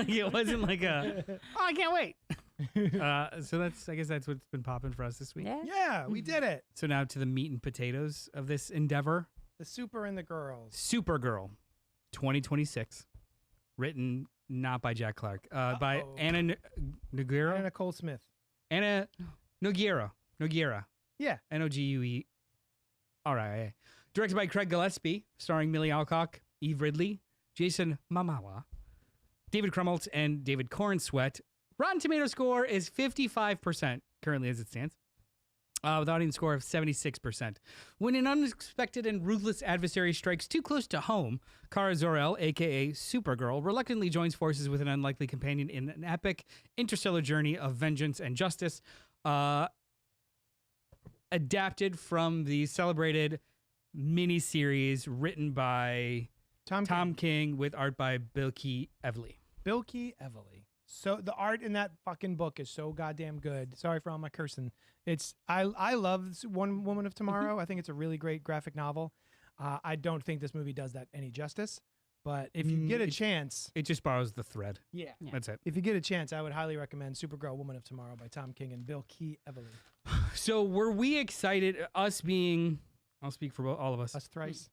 it wasn't like I can't wait. So I guess that's what's been popping for us this week. Yeah. Yeah, we did it. So now to the meat and potatoes of this endeavor. The super and the girls. Supergirl, 2026, written not by Jack Clark, by Uh-oh. Anna And Noguera. Nicole Smith. Anna Noguera. Nogueira. Yeah. Nogueira. Directed by Craig Gillespie, starring Millie Alcock, Eve Ridley, Jason Momoa, David Krumholtz, and David Cornsweet. Rotten Tomato score is 55% currently as it stands, with audience score of 76%. When an unexpected and ruthless adversary strikes too close to home, Kara Zor-El, a.k.a. Supergirl, reluctantly joins forces with an unlikely companion in an epic interstellar journey of vengeance and justice, adapted from the celebrated miniseries written by Tom King with art by Bilky Evely. Bilky Evely. So the art in that fucking book is so goddamn good. Sorry for all my cursing. I love One Woman of Tomorrow. I think it's a really great graphic novel. I don't think this movie does that any justice. But if you get a chance, It just borrows the thread. yeah, That's it. if you get a chance, I would highly recommend Supergirl, Woman of Tomorrow by Tom King and Bilky Evely. So were we excited, us being, I'll speak for all of us, Us thrice.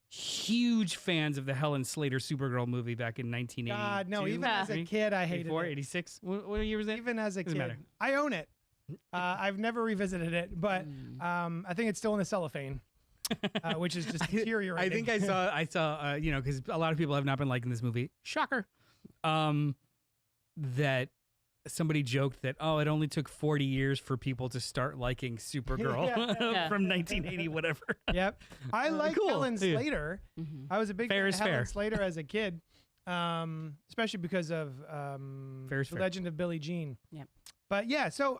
huge fans of the Helen Slater Supergirl movie back in 1980. God, no. Even Yeah. as a kid, I hated 84, it. 86? What year was that? Even as a Doesn't kid, matter. I own it. I've never revisited it, but I think it's still in the cellophane, which is just deteriorating. I think I saw, because a lot of people have not been liking this movie. Shocker. That somebody joked that, it only took 40 years for people to start liking Supergirl Yeah. from 1980, whatever. Yep. I like cool. Helen Yeah. Slater. Mhm. I was a big Fair fan is of Helen fair. Slater as a kid, especially because of Fair is The fair. Legend of Billie Jean. Yep. But yeah, so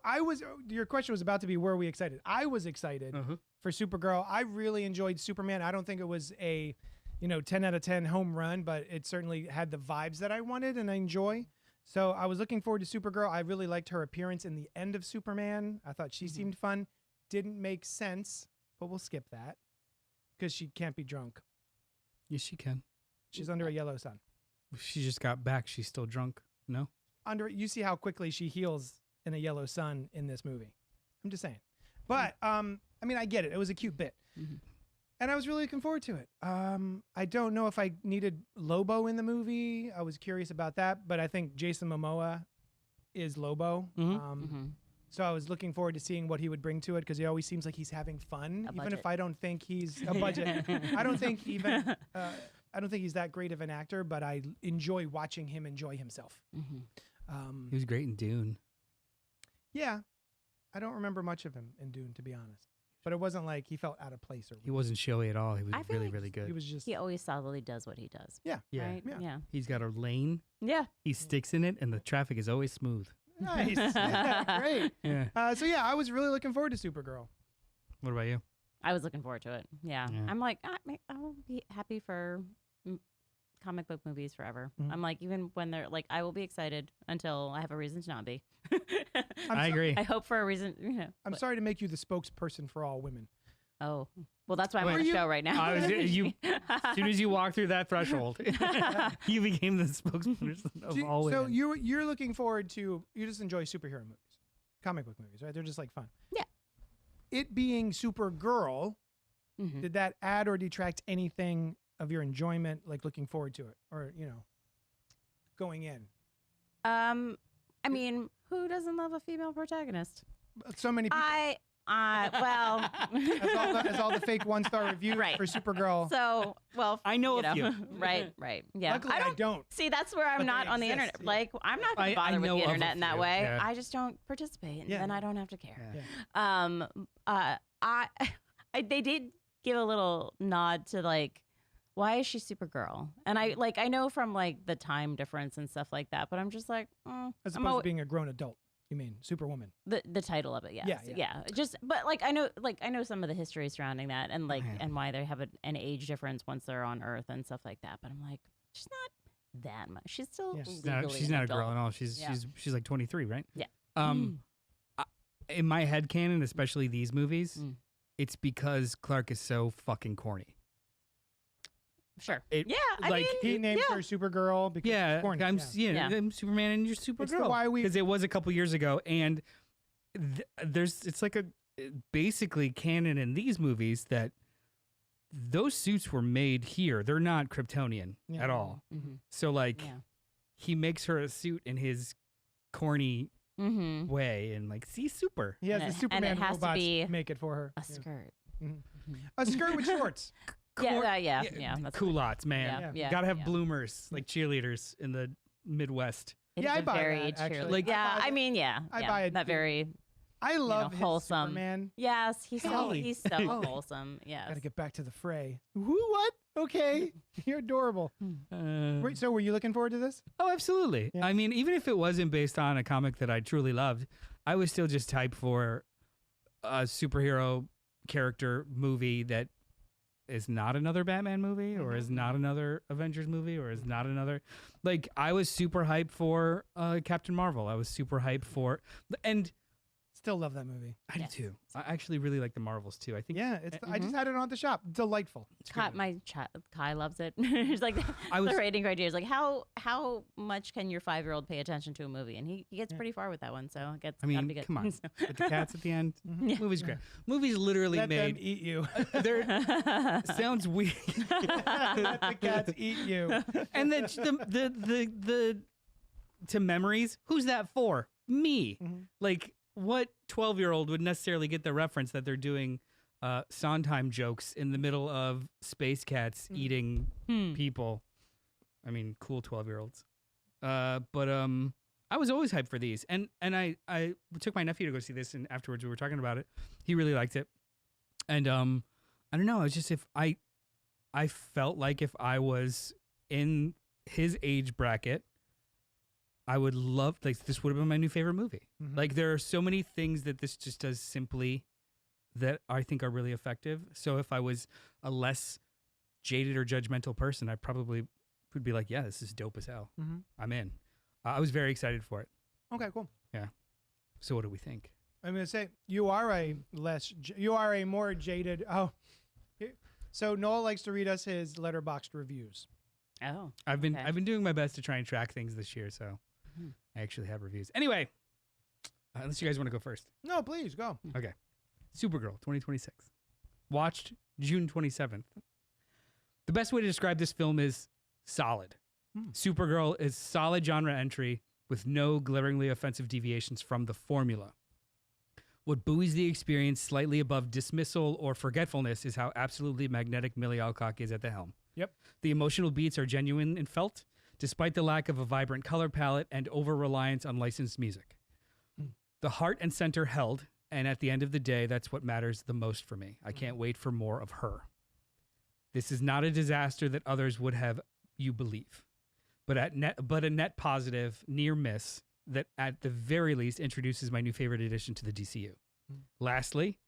your question was about to be, were we excited? I was excited for Supergirl. I really enjoyed Superman. I don't think it was a, 10 out of 10 home run, but it certainly had the vibes that I wanted and I enjoy. So I was looking forward to Supergirl. I really liked her appearance in the end of Superman. I thought she seemed fun. Didn't make sense, but we'll skip that because she can't be drunk. Yes, she can. She's under a yellow sun. She just got back. She's still drunk. No? You see how quickly she heals in a yellow sun in this movie. I'm just saying. But I get it. It was a cute bit. Mhm. And I was really looking forward to it. I don't know if I needed Lobo in the movie. I was curious about that, but I think Jason Momoa is Lobo. Mhm. So I was looking forward to seeing what he would bring to it because he always seems like he's having fun, A even if budget. I don't think he's a budget. I don't think he's that great of an actor, but I enjoy watching him enjoy himself. Mhm. He was great in Dune. Yeah, I don't remember much of him in Dune, to be honest. But it wasn't like he felt out of place or He wasn't showy at all. He was I feel really, like really good. he was just He always solidly does what he does. yeah. yeah. Right? Yeah. Yeah. He's got a lane. Yeah. He sticks in it, and the traffic is always smooth. Nice. Yeah, great. Yeah. So yeah, I was really looking forward to Supergirl. What about you? I was looking forward to it. Yeah. Yeah. I'm like, I will be happy for comic book movies forever. Mhm. I'm like, even when they're like, I will be excited until I have a reason to not be. I agree. I hope for a reason, I'm but- sorry to make you the spokesperson for all women. Oh, well, that's why I'm Wait, on the show right now. I was- you- As soon as you walk through that threshold, you became the spokesperson of all So women. you're looking forward to, you just enjoy superhero movies, comic book movies, right? They're just like fun. Yeah. It being Supergirl, Mhm. did that add or detract anything of your enjoyment, like looking forward to it, or going in? I mean, who doesn't love a female protagonist? So many people. Well, as all the fake 1-star reviews Right. for Supergirl. So, well, I know you a few. right, yeah. Luckily, I don't. See, that's where I'm But they not on the exist, internet. yeah. Like, I'm not going I to bother with know the of a internet in that few, way. yeah. I just don't participate, and Yeah. then I don't have to care. Yeah. They did give a little nod to like, why is she Supergirl? And I know from like the time difference and stuff like that, but I'm just like, As I'm opposed to being a grown adult. You mean Superwoman? the title of it, yes. Yeah. Just, but like I know some of the history surrounding that, and like Yeah. and why they have an age difference once they're on Earth and stuff like that. But I'm like, she's not that much. She's still Yeah. legally She's an not a girl adult. at all. She's Yeah. she's like 23, right? Yeah. In my headcanon, especially these movies, Mm. it's because Clark is so fucking corny. Sure. It- Yeah. I like, mean, He named yeah. her Supergirl because Yeah, she's corny. Yeah. I'm Superman and you're It's the Supergirl. why we Because it was a couple years ago, and it's like a basically canon in these movies that those suits were made here. They're not Kryptonian Yeah. at all. Mhm. So like, Yeah. he makes her a suit in his corny Mm-hmm. way and like see super. He has And the it Superman has to robots be make it for her. A Yeah. skirt. Mhm. Mhm. A skirt with shorts. Yeah. That's Culottes, man. Yeah, yeah, Gotta have yeah. bloomers like cheerleaders in the Midwest. It Yeah, is I a buy very that, actually. cheerleader. Like- yeah, I buy I mean, yeah, I yeah, buy it that too. very. I love his wholesome. Superman. Yes, he's so Holly. he's so Holly. wholesome. Yes. Gotta get back to the fray. Who? What? Okay, you're adorable. Wait, so were you looking forward to this? Oh, absolutely. Yeah. I mean, even if it wasn't based on a comic that I truly loved, I was still just hyped for a superhero character movie that is not another Batman movie or is not another Avengers movie or is not another. Like, I was super hyped for Captain Marvel. I was super hyped for, and Still love that movie. I Yes. do too. I actually really like the Marvels too. I think Yeah, it's. I just had it on at the shop. Delightful. Kai loves it. He's like I was- the rating criteria is like how much can your 5-year-old pay attention to a movie, and he gets Yeah. pretty far with that one. So it gets. I mean, gotta be good. come on. So- with the cats at the end. Yeah. Movie's great. Movie's literally Let them made. eat you. There sounds weird. Let the cats eat you. And then the to memories, who's that for? Me. Mhm. Like, what 12-year-old would necessarily get the reference that they're doing Sondheim jokes in the middle of space cats eating people? I mean, cool 12-year-olds. But I was always hyped for these, and I took my nephew to go see this, and afterwards we were talking about it. He really liked it, and I don't know. It's just if I felt like if I was in his age bracket, I would love, like, this would have been my new favorite movie. Mhm. Like, there are so many things that this just does simply that I think are really effective. So if I was a less jaded or judgmental person, I probably would be like, yeah, this is dope as hell. Mhm. I'm in. I was very excited for it. Okay, cool. So what do we think? I'm gonna say you are a more jaded. Oh, so Noel likes to read us his letterboxed reviews. Oh. I've been Okay. doing my best to try and track things this year, so Mhm. I actually have reviews. Anyway, unless you guys want to go first. No, please go. Supergirl 2026. Watched June 27th. The best way to describe this film is solid. Supergirl is solid genre entry with no glaringly offensive deviations from the formula. What buoys the experience slightly above dismissal or forgetfulness is how absolutely magnetic Millie Alcock is at the helm. Yep. The emotional beats are genuine and felt, despite the lack of a vibrant color palette and over-reliance on licensed music. The heart and center held, and at the end of the day, that's what matters the most for me. I can't wait for more of her. This is not a disaster that others would have you believe, but a net positive near miss that at the very least introduces my new favorite addition to the DCU. Lastly,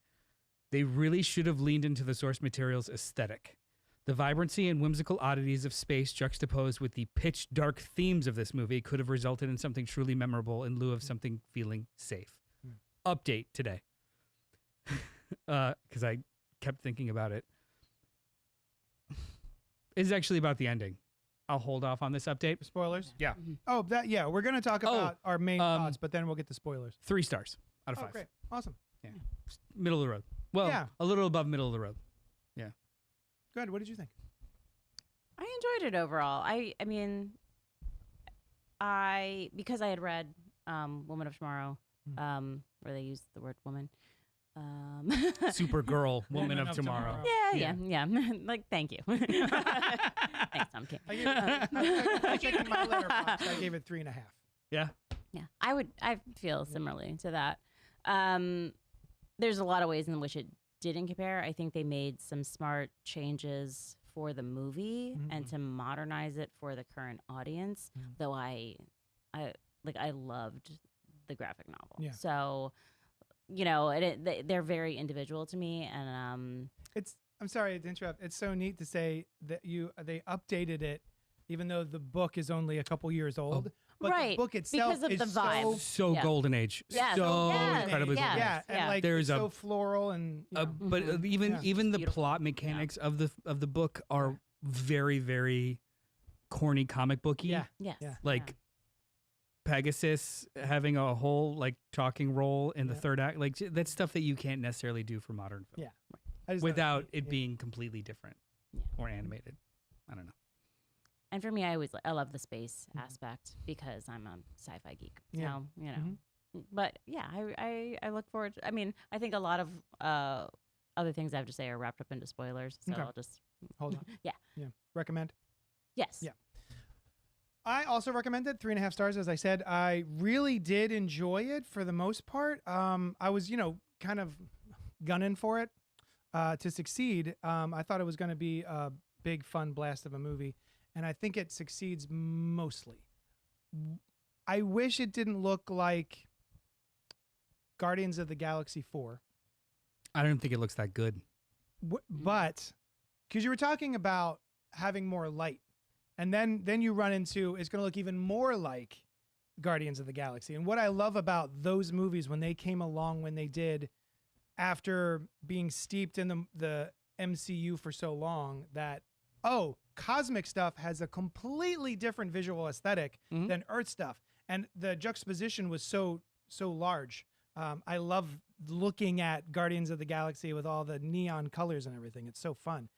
they really should have leaned into the source material's aesthetic. The vibrancy and whimsical oddities of space juxtaposed with the pitch dark themes of this movie could have resulted in something truly memorable in lieu of something feeling safe. Update today. Because I kept thinking about it. It's actually about the ending. I'll hold off on this update. Spoilers. Yeah. Oh, we're gonna talk about our main thoughts, but then we'll get the spoilers. 3 stars out of 5. Oh, great, awesome. Middle of the road. Well, Yeah. a little above middle of the road. Good. What did you think? I enjoyed it overall. I mean, because I had read Woman of Tomorrow, where they use the word woman. Supergirl, Woman of Tomorrow. Yeah. Like, thank you. Thanks, Tom King. I'm checking my letterbox. I gave it 3.5. Yeah. Yeah, I feel similarly to that. There's a lot of ways in which it didn't compare. I think they made some smart changes for the movie and to modernize it for the current audience. Though I loved the graphic novel. Yeah. So, they're very individual to me, and I'm sorry to interrupt. It's so neat to say that they updated it, even though the book is only a couple years old. But right, the book itself because of is the vibe. So Yeah. golden age. Yes. So Yes. incredibly Yes. golden age. Yeah, and like There's it's so floral and but even Yeah. even the Beautiful. plot mechanics of the book are very, very corny comic booky. yeah. yes, Yeah. Like Pegasus having a whole like talking role in the third act. Like that's stuff that you can't necessarily do for modern film I just thought without neat. it being completely different Yeah. or animated. I don't know. And for me, I love the space aspect because I'm a sci-fi geek. Yeah. So, Mhm. But yeah, I look forward to, I mean, I think a lot of other things I have to say are wrapped up into spoilers. So Okay. I'll just, Hold on. Yeah. Recommend. yes. Yeah. I also recommend it. 3.5 stars. As I said, I really did enjoy it for the most part. I was, kind of gunning for it to succeed. I thought it was going to be a big, fun blast of a movie, and I think it succeeds mostly. I wish it didn't look like Guardians of the Galaxy 4. I don't think it looks that good. But because you were talking about having more light, and then you run into it's going to look even more like Guardians of the Galaxy. And what I love about those movies when they came along when they did, after being steeped in the MCU for so long, that cosmic stuff has a completely different visual aesthetic Mhm. than Earth stuff, and the juxtaposition was so large. I love looking at Guardians of the Galaxy with all the neon colors and everything. It's so fun.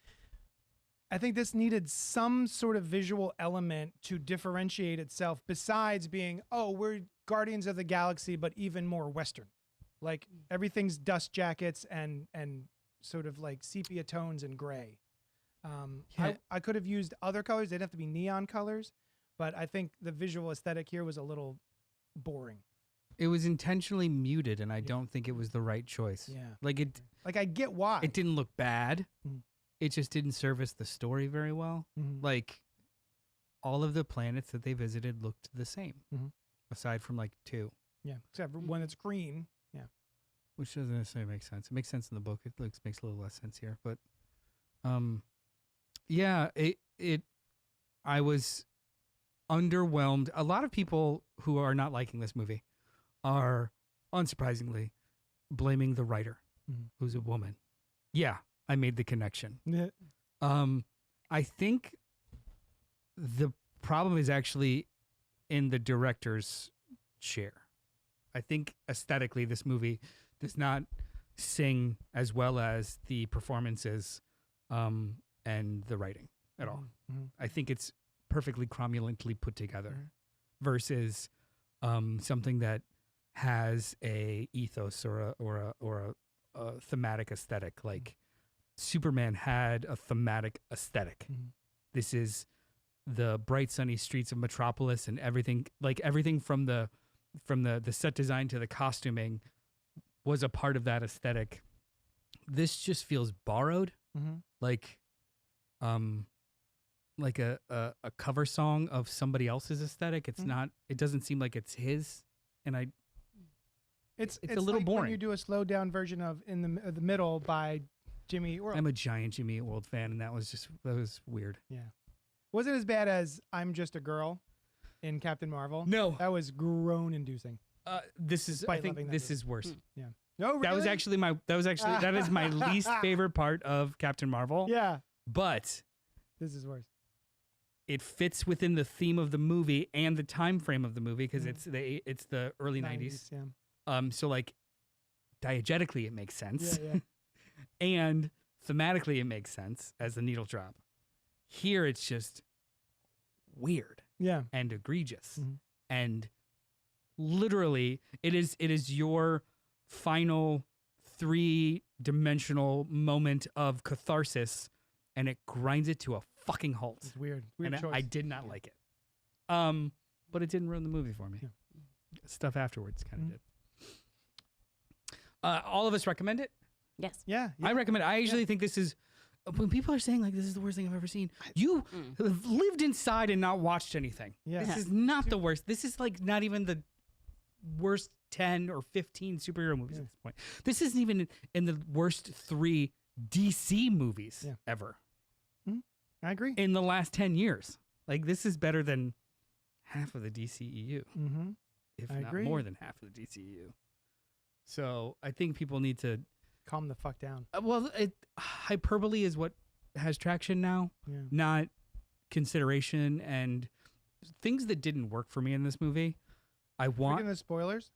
I think this needed some sort of visual element to differentiate itself besides being, we're Guardians of the Galaxy, but even more Western. Like everything's dust jackets and sort of like sepia tones and gray. Yeah. I could have used other colors. They'd have to be neon colors, but I think the visual aesthetic here was a little boring. It was intentionally muted, and I don't think it was the right choice. Yeah. Like Like I get why. it didn't look bad. Mhm. It just didn't service the story very well. Mhm. Like all of the planets that they visited looked the same, Mhm. aside from like 2, Yeah, except for when it's green. Yeah. which doesn't necessarily make sense. It makes sense in the book. It makes a little less sense here, but yeah, I was underwhelmed. A lot of people who are not liking this movie are unsurprisingly blaming the writer, Mhm. who's a woman. Yeah, I made the connection. Yeah. I think the problem is actually in the director's chair. I think aesthetically, this movie does not sing as well as the performances and the writing at all. Mhm. I think it's perfectly cromulently put together Mhm. versus something that has a ethos or a thematic aesthetic. Like Superman had a thematic aesthetic. Mhm. This is the bright sunny streets of Metropolis and everything, like everything from the set design to the costuming was a part of that aesthetic. This just feels borrowed, Mhm. like a cover song of somebody else's aesthetic. It's Mhm. not. It doesn't seem like it's his, and It's a little like boring. when you do a slowed down version of In the Middle by Jimmy Eat World. I'm a giant Jimmy Eat World fan, and that was weird. Wasn't as bad as I'm Just a Girl in Captain Marvel. No, That was groan inducing. this is. I Despite think loving that this movie. is worse. No, really? That was actually that is my least favorite part of Captain Marvel. Yeah, But this is worse. it fits within the theme of the movie and the time frame of the movie because Mhm. it's the early 90s. Yeah. So like diegetically it makes sense. Yeah. And thematically it makes sense as the needle drop. Here it's just weird Yeah. and egregious. Mhm. And literally it is your final 3-dimensional moment of catharsis, and it grinds it to a fucking halt. It's weird. Weird And choice. I did not like it. But it didn't ruin the movie for me. Yeah. Stuff afterwards kind of Mhm. did. All of us recommend it. Yes. Yeah. I recommend it. I actually think this is when people are saying like this is the worst thing I've ever seen. You have lived inside and not watched anything. Yeah. This is not the worst. This is like not even the worst 10 or 15 superhero movies Yeah. at this point. This isn't even in the worst 3 DC movies Yeah. ever I agree. in the last 10 years. Like this is better than half of the DCEU, Mm-hmm. if I not agree. more than half of the DCEU. So I think people need to. Calm the fuck down. Hyperbole is what has traction now, Yeah. not consideration and things that didn't work for me in this movie. I want Speaking of spoilers.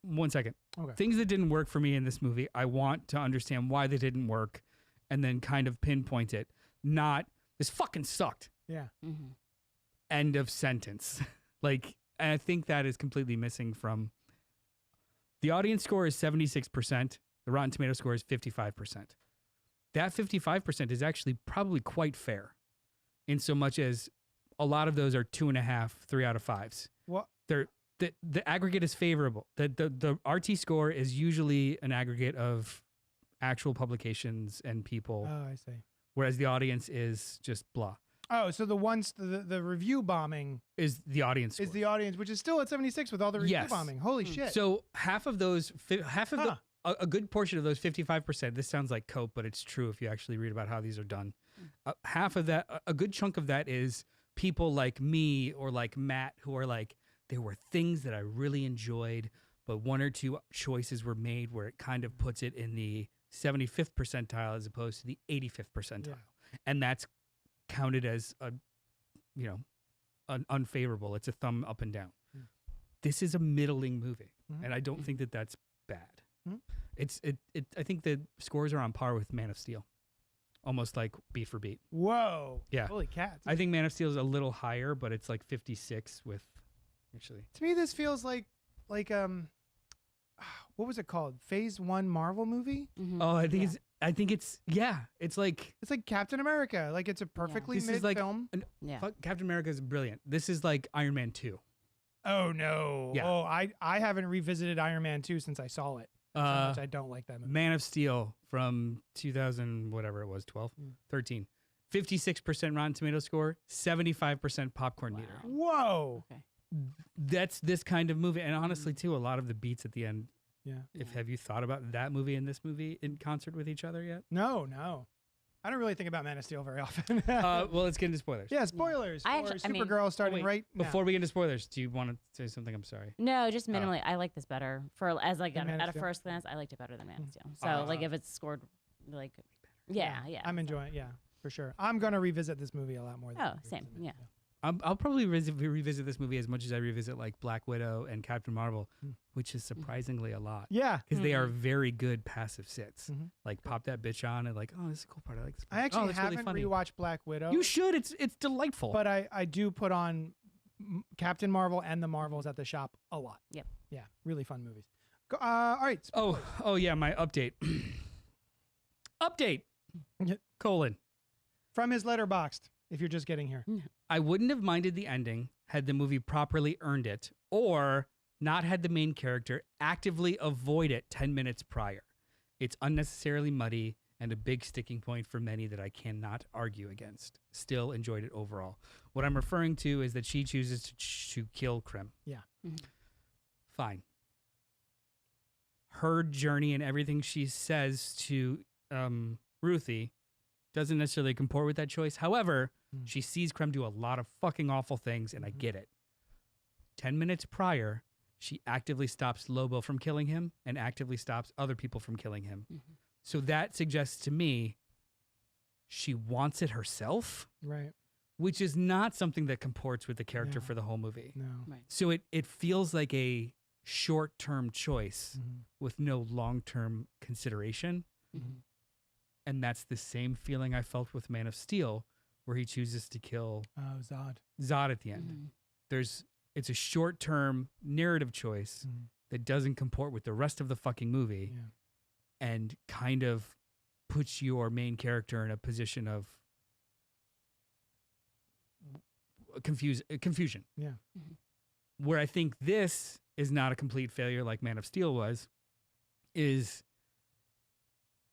1 second. Okay. Things that didn't work for me in this movie, I want to understand why they didn't work and then kind of pinpoint it. Not, this fucking sucked. Yeah. Mm-hmm. End of sentence. Like, And I think that is completely missing from the audience score is 76%. The Rotten Tomato score is 55%. That 55% is actually probably quite fair in so much as a lot of those are 2.5, 3 out of 5s. What? The aggregate is favorable. The RT score is usually an aggregate of actual publications and people, Oh, I see. whereas the audience is just blah. Oh, so the review bombing Is the audience is scores. the audience, which is still at 76 with all the review Yes. bombing. Holy shit. So half of those, Huh. a good portion of those 55%, this sounds like cope, but it's true if you actually read about how these are done. Half of that, a good chunk of that is people like me or like Matt who are like, there were things that I really enjoyed, but 1 or 2 choices were made where it kind of puts it in the 75th percentile as opposed to the 85th percentile. Yeah. And that's counted as an unfavorable. It's a thumb up and down. Mm. This is a middling movie, Mhm. and I don't think that that's bad. Mhm. I think the scores are on par with Man of Steel, almost like beat for beat. Whoa. Yeah. Holy cats. I think Man of Steel is a little higher, but it's like 56 with actually. To me, this feels like what was it called? Phase 1 Marvel movie? Mhm. Oh, I think Yeah. it's like It's like Captain America. Like it's a perfectly This is made like film. Yeah. fuck, Captain America is brilliant. This is like Iron Man 2. Oh no. Yeah. Oh, I haven't revisited Iron Man 2 since I saw it. That's how much I don't like that movie. Man of Steel from 2000, whatever it was, 12, Mm. 13. 56% Rotten Tomato score, 75% popcorn Wow. meter. Whoa. Okay. That's this kind of movie. And honestly, too, a lot of the beats at the end. Yeah. Have you thought about that movie and this movie in concert with each other yet? No. I don't really think about Man of Steel very often. Well, let's get into spoilers. yeah, spoilers I for actually- I mean- Supergirl starting wait, right now. Before we get into spoilers, do you want to say something? I'm sorry. No, just minimally. I like this better. As like Than Man of at a Steel? first glance, I liked it better than Man of Steel. So Ah. like if it's scored like, yeah. I'm so- enjoying it. Yeah, for sure. I'm gonna revisit this movie a lot more. Than Oh, I've same, revisited yeah. Man of Steel. I'll probably revisit this movie as much as I revisit like Black Widow and Captain Marvel, Mm. which is surprisingly a lot. Yeah. Because they are Mhm. very good passive sits. Mhm. Like pop that bitch on and like, oh, this is a cool part. I like this. I part. actually oh, that's haven't really funny. rewatched Black Widow. You should. It's delightful. But I do put on Captain Marvel and the Marvels at the shop a lot. Yep. Yeah, really fun movies. All right. oh yeah, my update. Update. Yeah. Colon. From his Letterboxd, if you're just getting here. I wouldn't have minded the ending had the movie properly earned it or not had the main character actively avoid it 10 minutes prior. It's unnecessarily muddy and a big sticking point for many that I cannot argue against. Still enjoyed it overall. What I'm referring to is that she chooses to kill Krim. Yeah. Mhm. Fine. Her journey and everything she says to Ruthie doesn't necessarily comport with that choice. However, she sees Krem do a lot of fucking awful things, and I get it. 10 minutes prior, she actively stops Lobo from killing him and actively stops other people from killing him. Mhm. So that suggests to me she wants it herself, Right. which is not something that comports with the character Yeah. for the whole movie. No. Right. So it feels like a short-term choice Mhm. with no long-term consideration. Mhm. And that's the same feeling I felt with Man of Steel, where he chooses to kill Oh, Zod. Zod at the end. Mhm. It's a short-term narrative choice Mhm. that doesn't comport with the rest of the fucking movie Yeah. and kind of puts your main character in a position of confusion. Yeah. Mhm. Where I think this is not a complete failure like Man of Steel was, is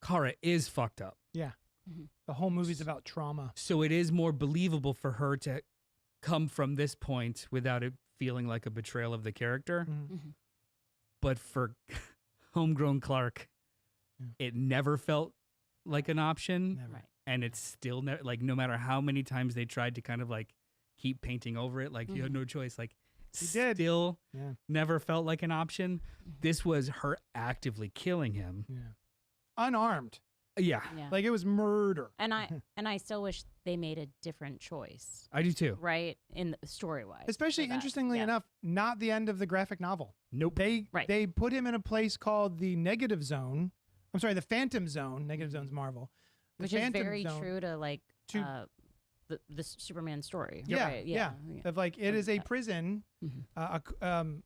Kara is fucked up. The whole movie's about trauma. So it is more believable for her to come from this point without it feeling like a betrayal of the character. Mhm. Mhm. But for homegrown Clark, Yeah. it never felt like an option. Never. Right. And it's still like no matter how many times they tried to kind of like keep painting over it, like you had Mhm. no choice, like He did. still Yeah. never felt like an option. Mhm. This was her actively killing him. Yeah. Unarmed. Yeah, Yeah. Like it was murder. and I still wish they made a different choice, I do too. right? In story wise. Especially interestingly enough, not the end of the graphic novel. Nope. Right. They put him in a place called the negative zone. I'm sorry, the Phantom Zone. Negative Zone's Marvel. The which is Phantom very Zone true to like to- the Superman story. Yeah, right? yeah. Of like it is a that. prison, Mhm.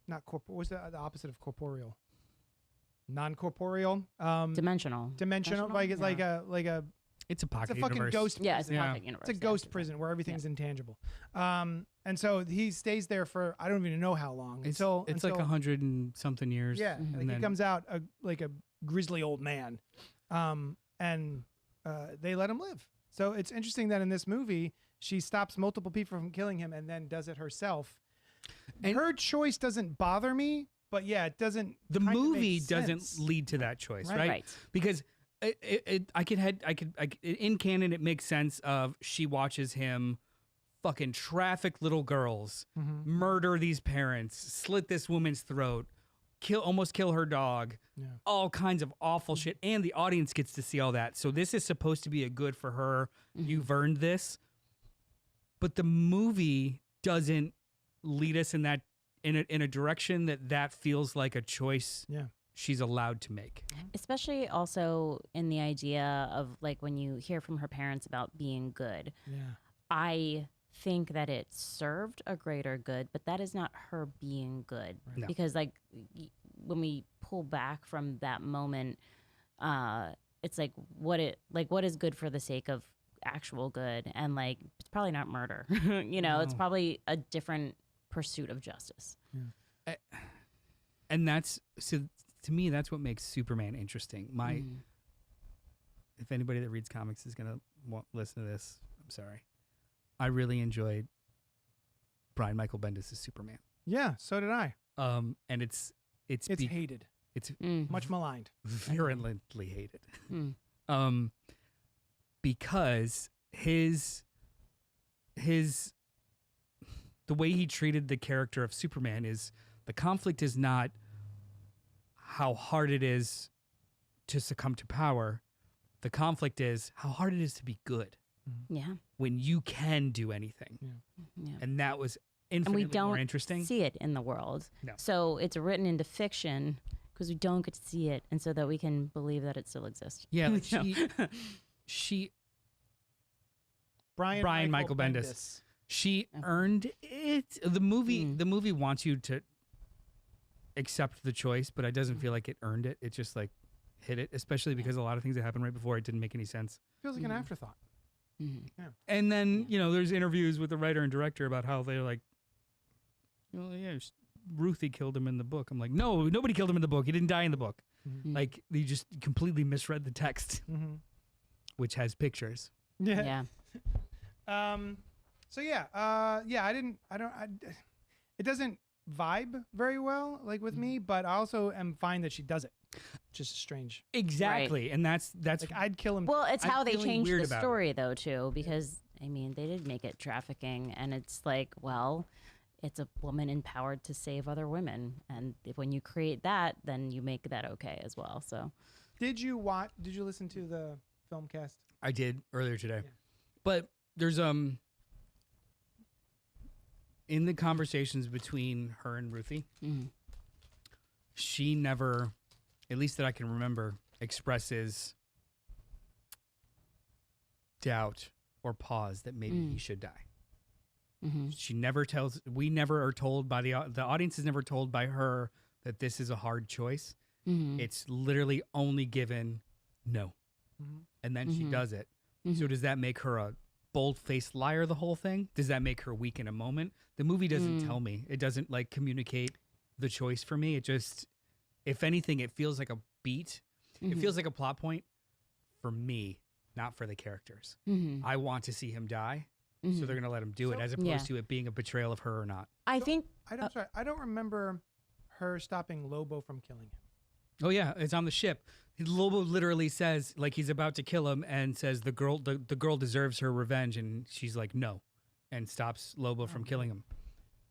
not corporeal. What's the opposite of corporeal? Non-corporeal. Dimensional. Dimensional. Like it's Yeah. like a It's a pocket it's a fucking universe. ghost. Yeah, it's a Yeah. pocket universe. It's a yeah, ghost exactly. prison where everything's intangible. And so he stays there for I don't even know how long It's until like 100 and something years. yeah, Mhm. like And he then- comes out like a grizzly old man, and they let him live. So it's interesting that in this movie she stops multiple people from killing him and then does it herself. And- Her choice doesn't bother me, but yeah, it doesn't. The kinda movie make doesn't sense. lead to that choice, Right. right? Right. Because I could in canon it makes sense of she watches him fucking traffic little girls, Mhm. murder these parents, slit this woman's throat, almost kill her dog, Yeah. all kinds of awful shit, and the audience gets to see all that. So this is supposed to be a good for her. Mhm. You've earned this, but the movie doesn't lead us in a direction that feels like a choice. Yeah. She's allowed to make. Especially also in the idea of like when you hear from her parents about being good. Yeah. I think that it served a greater good, but that is not her being good. Right. No. Because like when we pull back from that moment, it's like what is good for the sake of actual good, and like it's probably not murder. It's No. probably a different pursuit of justice. And that's so to me that's what makes Superman interesting. Mhm. If anybody that reads comics is gonna listen to this, I'm sorry. I really enjoyed Brian Michael Bendis' Superman. Yeah. So did I. And it's It's hated, Mm. much maligned. virulently hated. Mm. Because his the way he treated the character of Superman is the conflict is not how hard it is to succumb to power. The conflict is how hard it is to be good Yeah. when you can do anything. Yeah. And that was And infinitely we don't more interesting. see it in the world. No. So it's written into fiction because we don't get to see it, and so that we can believe that it still exists. Yeah, like You know? she Brian Michael Bendis. She Okay. earned it. The movie Mm. the movie wants you to accept the choice, but it doesn't feel like it earned it. It just like hit it, especially because a lot of things that happened right before it didn't make any sense. Feels like an Mhm. afterthought. Mhm. And then, there's interviews with the writer and director about how they're like, well, yeah, Ruthie killed him in the book. I'm like, no, nobody killed him in the book. He didn't die in the book. Mm. Like, they just completely misread the text, Mm-hmm. which has pictures. Yeah. Yeah. So yeah. It doesn't vibe very well, like with me, but I also am fine that she does it. Just strange. Exactly. And that's Like I'd kill him. Well, it's I'm how they feeling changed weird the about it. story, though, too, because I mean, they did make it trafficking, and it's like, well, it's a woman empowered to save other women, and when you create that, then you make that okay as well. So, Did you listen to the film cast? I did earlier today. Yeah. But there's in the conversations between her and Ruthie, mhm. she never, at least that I can remember, expresses doubt or pause that maybe he should die. Mhm. She never tells. We never are told by the audience is never told by her that this is a hard choice. Mhm. It's literally only given no, Mhm. and then she Mhm. does it. So Mhm. does that make her a bold-faced liar the whole thing? Does that make her weak in a moment? The movie doesn't Mm. tell me. It doesn't like communicate the choice for me. It just, if anything, it feels like a beat. It Mhm. feels like a plot point for me, not for the characters. Mhm. I want to see him die, so Mhm. they're gonna let him do it, So- as opposed Yeah. to it being a betrayal of her or not. I think I don't remember her stopping Lobo from killing him. Oh yeah, it's on the ship. Lobo literally says, like, he's about to kill him, and says the girl deserves her revenge, and she's like no, and stops Lobo from killing him.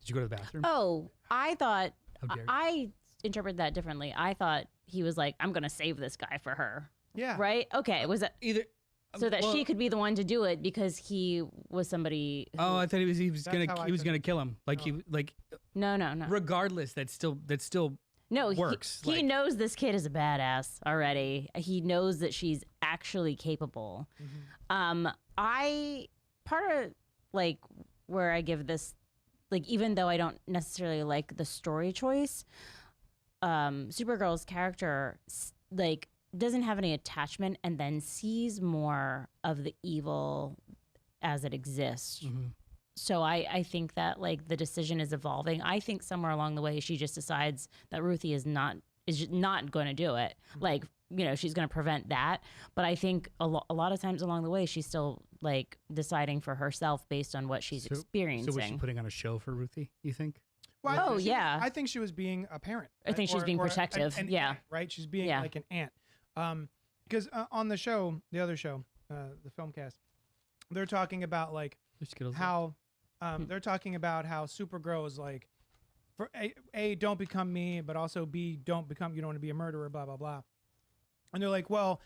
Did you go to the bathroom? Oh, I thought How dare you? I interpreted that differently. I thought he was like, I'm gonna save this guy for her. Yeah. Right? Okay. Was it Either so that well, she could be the one to do it because he was somebody who, Oh, I thought he was That's how I gonna took kill him. Like No. no. regardless, that's still No, works, He like- knows this kid is a badass already. He knows that she's actually capable. Mhm. I part of like where I give this, like, even though I don't necessarily like the story choice, Supergirl's character like doesn't have any attachment and then sees more of the evil as it exists. So I think that like the decision is evolving. I think somewhere along the way she just decides that Ruthie is not going to do it. Like, you know, she's going to prevent that. But I think a lot of times along the way she's still like deciding for herself based on what she's experiencing. So was she putting on a show for Ruthie, you think? Well, yeah. I think she was being a parent. I think she's being protective. An yeah. aunt, right? She's being like an aunt. Because on the show, the other show, the Filmcast, they're talking about like how they're talking about how Supergirl is like, for A, don't become me, but also B, you don't want to be a murderer, blah, blah, blah. And they're like, well,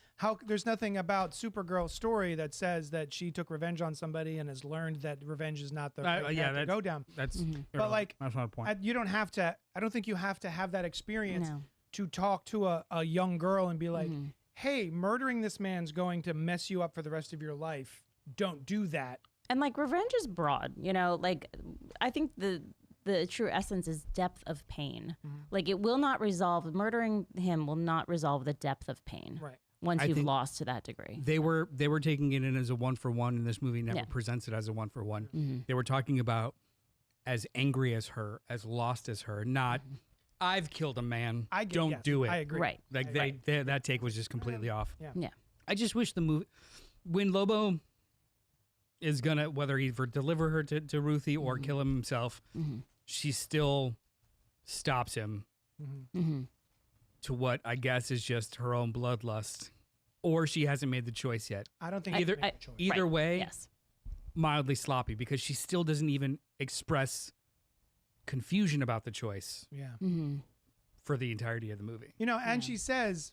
there's nothing about Supergirl's story that says that she took revenge on somebody and has learned that revenge is not the right path to go down. That's but like, that's not a point. You don't have to, I don't think you have to have that experience to talk to a young girl and be like, hey, murdering this man's going to mess you up for the rest of your life. Don't do that. And like revenge is broad, you know, like I think the true essence is depth of pain. Like it will not resolve, murdering him will not resolve the depth of pain. Right. Once you've lost to that degree. They were taking it in as a 1-for-1, and this movie never presents it as a 1-for-1. They were talking about as angry as her, as lost as her, not I've killed a man. Don't do it. I agree. Right. Like that take was just completely off. Yeah. I just wish the movie, when Lobo is gonna, whether he deliver her to Ruthie or kill him himself, she still stops him to what I guess is just her own bloodlust, or she hasn't made the choice yet. I don't think either way, yes. Mildly sloppy, because she still doesn't even express confusion about the choice. Yeah. For the entirety of the movie. You know, and she says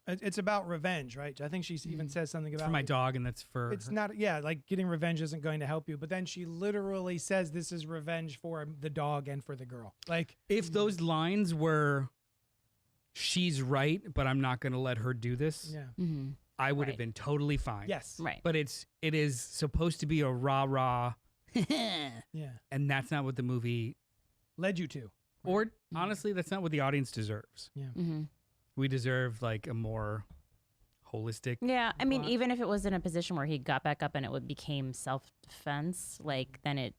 it's about revenge, right? I think she even says something about for my dog, and that's for it's her. not. Yeah, like getting revenge isn't going to help you. But then she literally says this is revenge for the dog and for the girl. Like if those lines were, she's right, but I'm not going to let her do this. Yeah. I would have been totally fine. Yes. Right. But it is supposed to be a rah-rah. Yeah. And that's not what the movie led you to. Or honestly, that's not what the audience deserves. Yeah. We deserve like a more holistic. Yeah, I mean, even if it was in a position where he got back up and it became self-defense, like then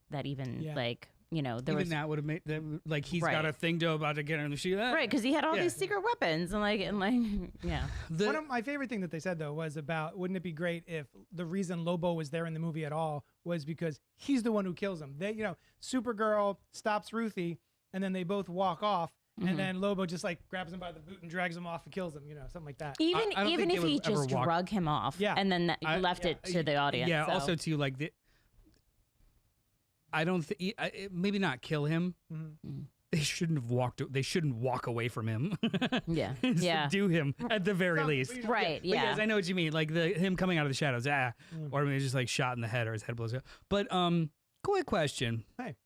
like, you know, there even was that would have made like he's got a thing about to get her in the shoe. Right, because he had all these secret weapons and yeah. One of my favorite thing that they said though was about, wouldn't it be great if the reason Lobo was there in the movie at all was because he's the one who kills him. They, you know, Supergirl stops Ruthie and then they both walk off. And then Lobo just like grabs him by the boot and drags him off and kills him, you know, something like that. Even if he just drug him off and then left it to the audience. Yeah, so. also too, like, I don't think, maybe not kill him. They shouldn't walk away from him. Yeah. Subdue him at the very least. Right, yeah. Because I know what you mean, like him coming out of the shadows, or maybe just like shot in the head or his head blows up. But, quick question. Hey.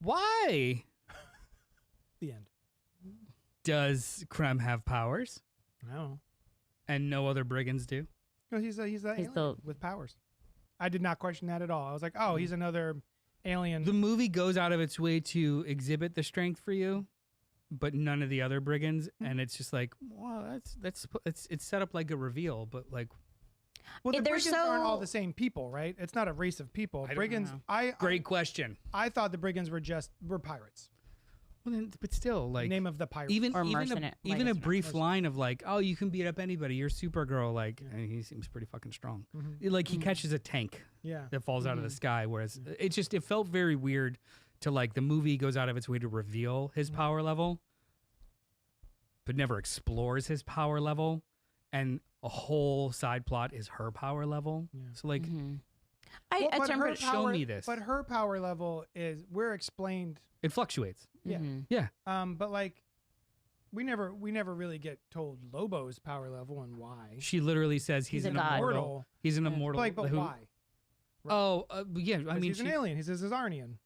Why? The end. Does Krem have powers? No. And no other brigands do? No, he's alien with powers. I did not question that at all. I was like, oh, he's another alien. The movie goes out of its way to exhibit the strength for you, but none of the other brigands, and it's just like, well, it's set up like a reveal, but like, well, the brigands aren't all the same people, right? It's not a race of people. Brigands. Great question. I thought the brigands were pirates. Well, then, but still, like name of the pirate, even a brief line of like, oh, you can beat up anybody. You're Supergirl. Like, and he seems pretty fucking strong. Like he catches a tank that falls out of the sky. Whereas it felt very weird to like the movie goes out of its way to reveal his power level, but never explores his power level, and a whole side plot is her power level. So like, show me this. But her power level we're explained. It fluctuates. Yeah. Yeah. But like we never really get told Lobo's power level and why. She literally says he's an immortal. He's an immortal. Like, but why? Oh, yeah. I mean, he's an alien. He says he's Arnian.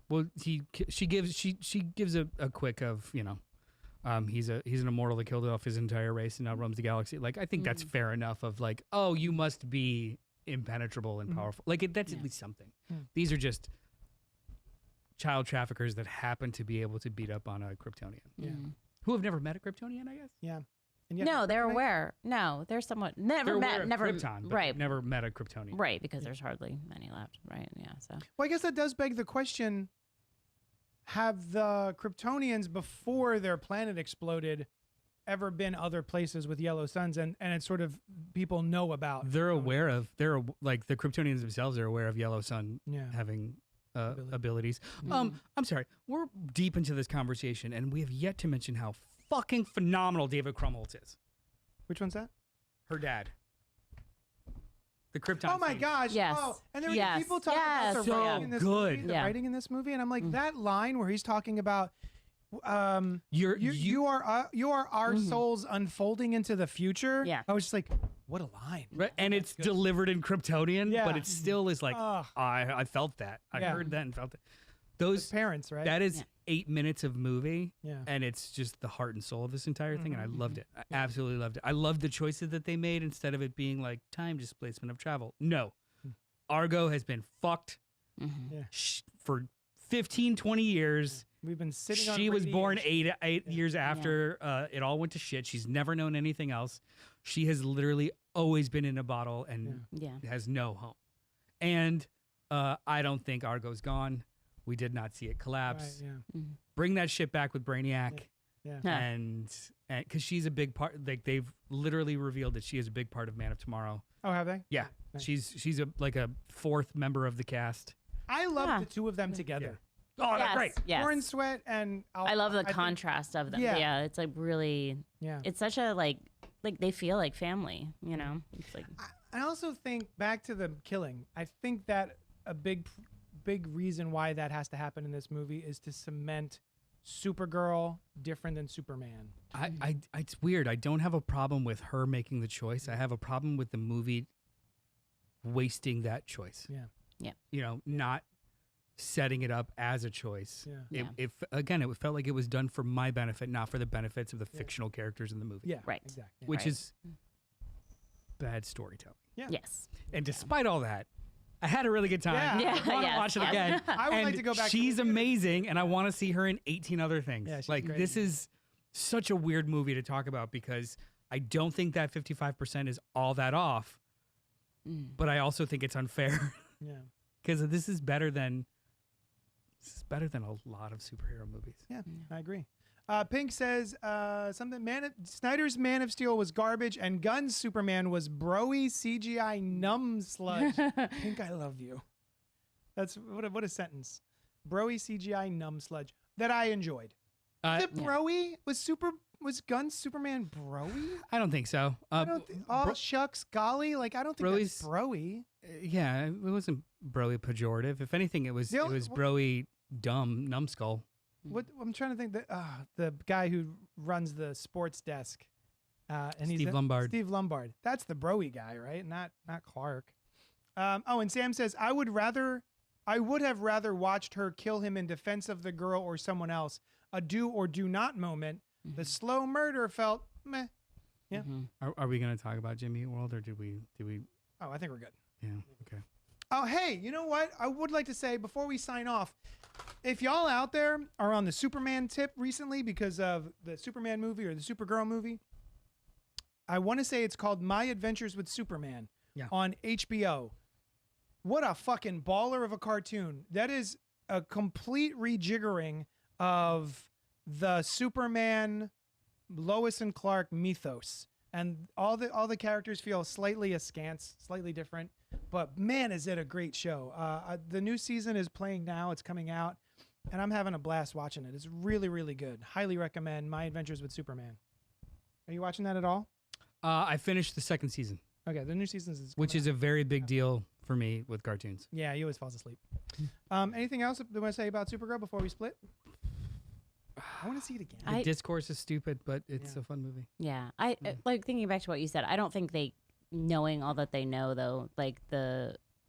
Well, she gives a quick of, you know, he's an immortal that killed off his entire race and now roams the galaxy. Like, I think that's fair enough of like, oh, you must be impenetrable and powerful. Like that's at least something. These are just child traffickers that happen to be able to beat up on a Kryptonian. Yeah. Who have never met a Kryptonian, I guess. Yeah. And yet No, they're kryptonite- aware. No, they're somewhat never They're aware met, of never Krypton, but right, they've never met a Kryptonian. right, because there's hardly any left. Right, yeah. So Well, I guess that does beg the question: have the Kryptonians before their planet exploded ever been other places with yellow suns, and it's sort of people know about? They're aware of. Like the Kryptonians themselves are aware of Yellow Sun Yeah. having abilities. Mm-hmm. I'm sorry. We're deep into this conversation, and we have yet to mention how fucking phenomenal David Krumholtz is. Which one's that? Her dad. The Krypton. Oh my Fiend. gosh! Yes. Oh, and there were Yes. people talking Yes. about the So writing in this good. movie, the Yeah. writing in this movie, and I'm like, that line where he's talking about, you are our souls unfolding into the future. Yeah. I was just like, what a line! Right, and it's delivered in Kryptonian, Yeah. but it still is like Ugh. I felt that. I Yeah. heard that and felt it. Those Those parents, right? that is Yeah. 8 minutes of movie, Yeah. and it's just the heart and soul of this entire thing, and I Mhm. loved it. I absolutely loved it. I loved the choices that they made instead of it being like time displacement of travel. No, Argo has been fucked mhm. for 15, 20 years. We've been sitting on She was born radiation. eight years after it all went to shit. She's never known anything else. She has literally always been in a bottle and Yeah. has no home. And I don't think Argo's gone. We did not see it collapse. Right, yeah. Bring that shit back with Brainiac. Yeah. Yeah. And because she's a big part, like they've literally revealed that she is a big part of Man of Tomorrow. Oh, have they? Yeah, Nice. she's a fourth member of the cast. I love Yeah. the two of them together. Oh, that's Yes. great. Yes. Orange Sweat and I love the think- contrast of them. Yeah. Yeah. It's like really. Yeah. It's such a like they feel like family. You know. It's like I also think back to the killing. I think that a big reason why that has to happen in this movie is to cement Supergirl different than Superman. It's weird. I don't have a problem with her making the choice. I have a problem with the movie wasting that choice. Yeah. Yeah. You know, not setting it up as a choice. Yeah. It again, it felt like it was done for my benefit, not for the benefits of the fictional characters in the movie. Yeah. Right. Exactly. Which Right. is bad storytelling. Yeah. yes. And despite all that, I had a really good time. Yeah. Yeah. I want to yes, watch it yes. again. I would And like to go back. to she's the theater. amazing, and I want to see her in 18 other things. Yeah, she's like great. this is such a weird movie to talk about because I don't think that 55% is all that off, Mm. but I also think it's unfair Yeah. because this is better than a lot of superhero movies. Yeah. I agree. Pink says something. Snyder's Man of Steel was garbage, and Gunn's Superman was broy CGI numb sludge. Pink, I love you. That's what a sentence. Broy CGI numb sludge that I enjoyed. The Yeah. broy was Gunn's Superman broy? I don't think so. I don't shucks golly, like I don't think that's broy. Yeah, it wasn't broy pejorative. If anything, it was The only- broy dumb numbskull. What I'm trying to think that the guy who runs the sports desk, and Steve Lombard. Steve Lombard. That's the broy guy, right? Not Clark. And Sam says I would have rather watched her kill him in defense of the girl or someone else. A do or do not moment. The slow murder felt meh. Yeah. Mhm. Are we going to talk about Jimmy Eat World or do we? Oh, I think we're good. Yeah. Okay. Oh, hey, you know what? I would like to say before we sign off, if y'all out there are on the Superman tip recently because of the Superman movie or the Supergirl movie, I want to say it's called My Adventures with Superman on HBO. What a fucking baller of a cartoon. That is a complete rejiggering of the Superman Lois and Clark mythos. And all the characters feel slightly askance, slightly different. But man, is it a great show. The new season is playing now. It's coming out. And I'm having a blast watching it. It's really, really good. Highly recommend My Adventures with Superman. Are you watching that at all? I finished the second season, Okay, the new season is which is a very big deal for me with cartoons. yeah, he always falls asleep. Anything else you want to say about Supergirl before we split? I want to see it again. The discourse is stupid, but it's a fun movie. Yeah. I like thinking back to what you said. I don't think knowing all that they know though, like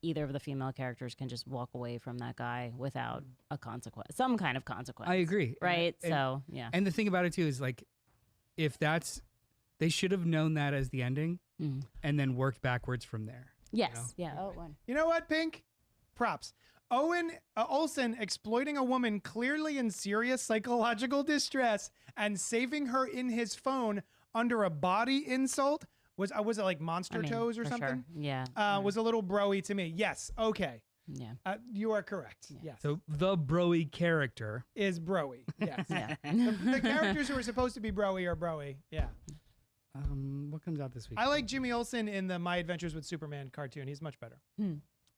either of the female characters can just walk away from that guy without a consequence, some kind of consequence. I agree. Right. And- So yeah. And the thing about it too is like, if they should have known that as the ending Mhm. and then worked backwards from there. Yes. Yeah. Oh, one. You know what, Pink? Props. Owen Olsen exploiting a woman clearly in serious psychological distress and saving her in his phone under a body insult was it like monster toes or for something? Sure. Yeah. Was a little broy to me. Yes. Okay. Yeah. You are correct. Yeah. Yes. So the broy character. Is broy. Yes. Yeah. The characters who are supposed to be broy are broy. Yeah. What comes out this week? I like Jimmy Olsen in the My Adventures with Superman cartoon. He's much better.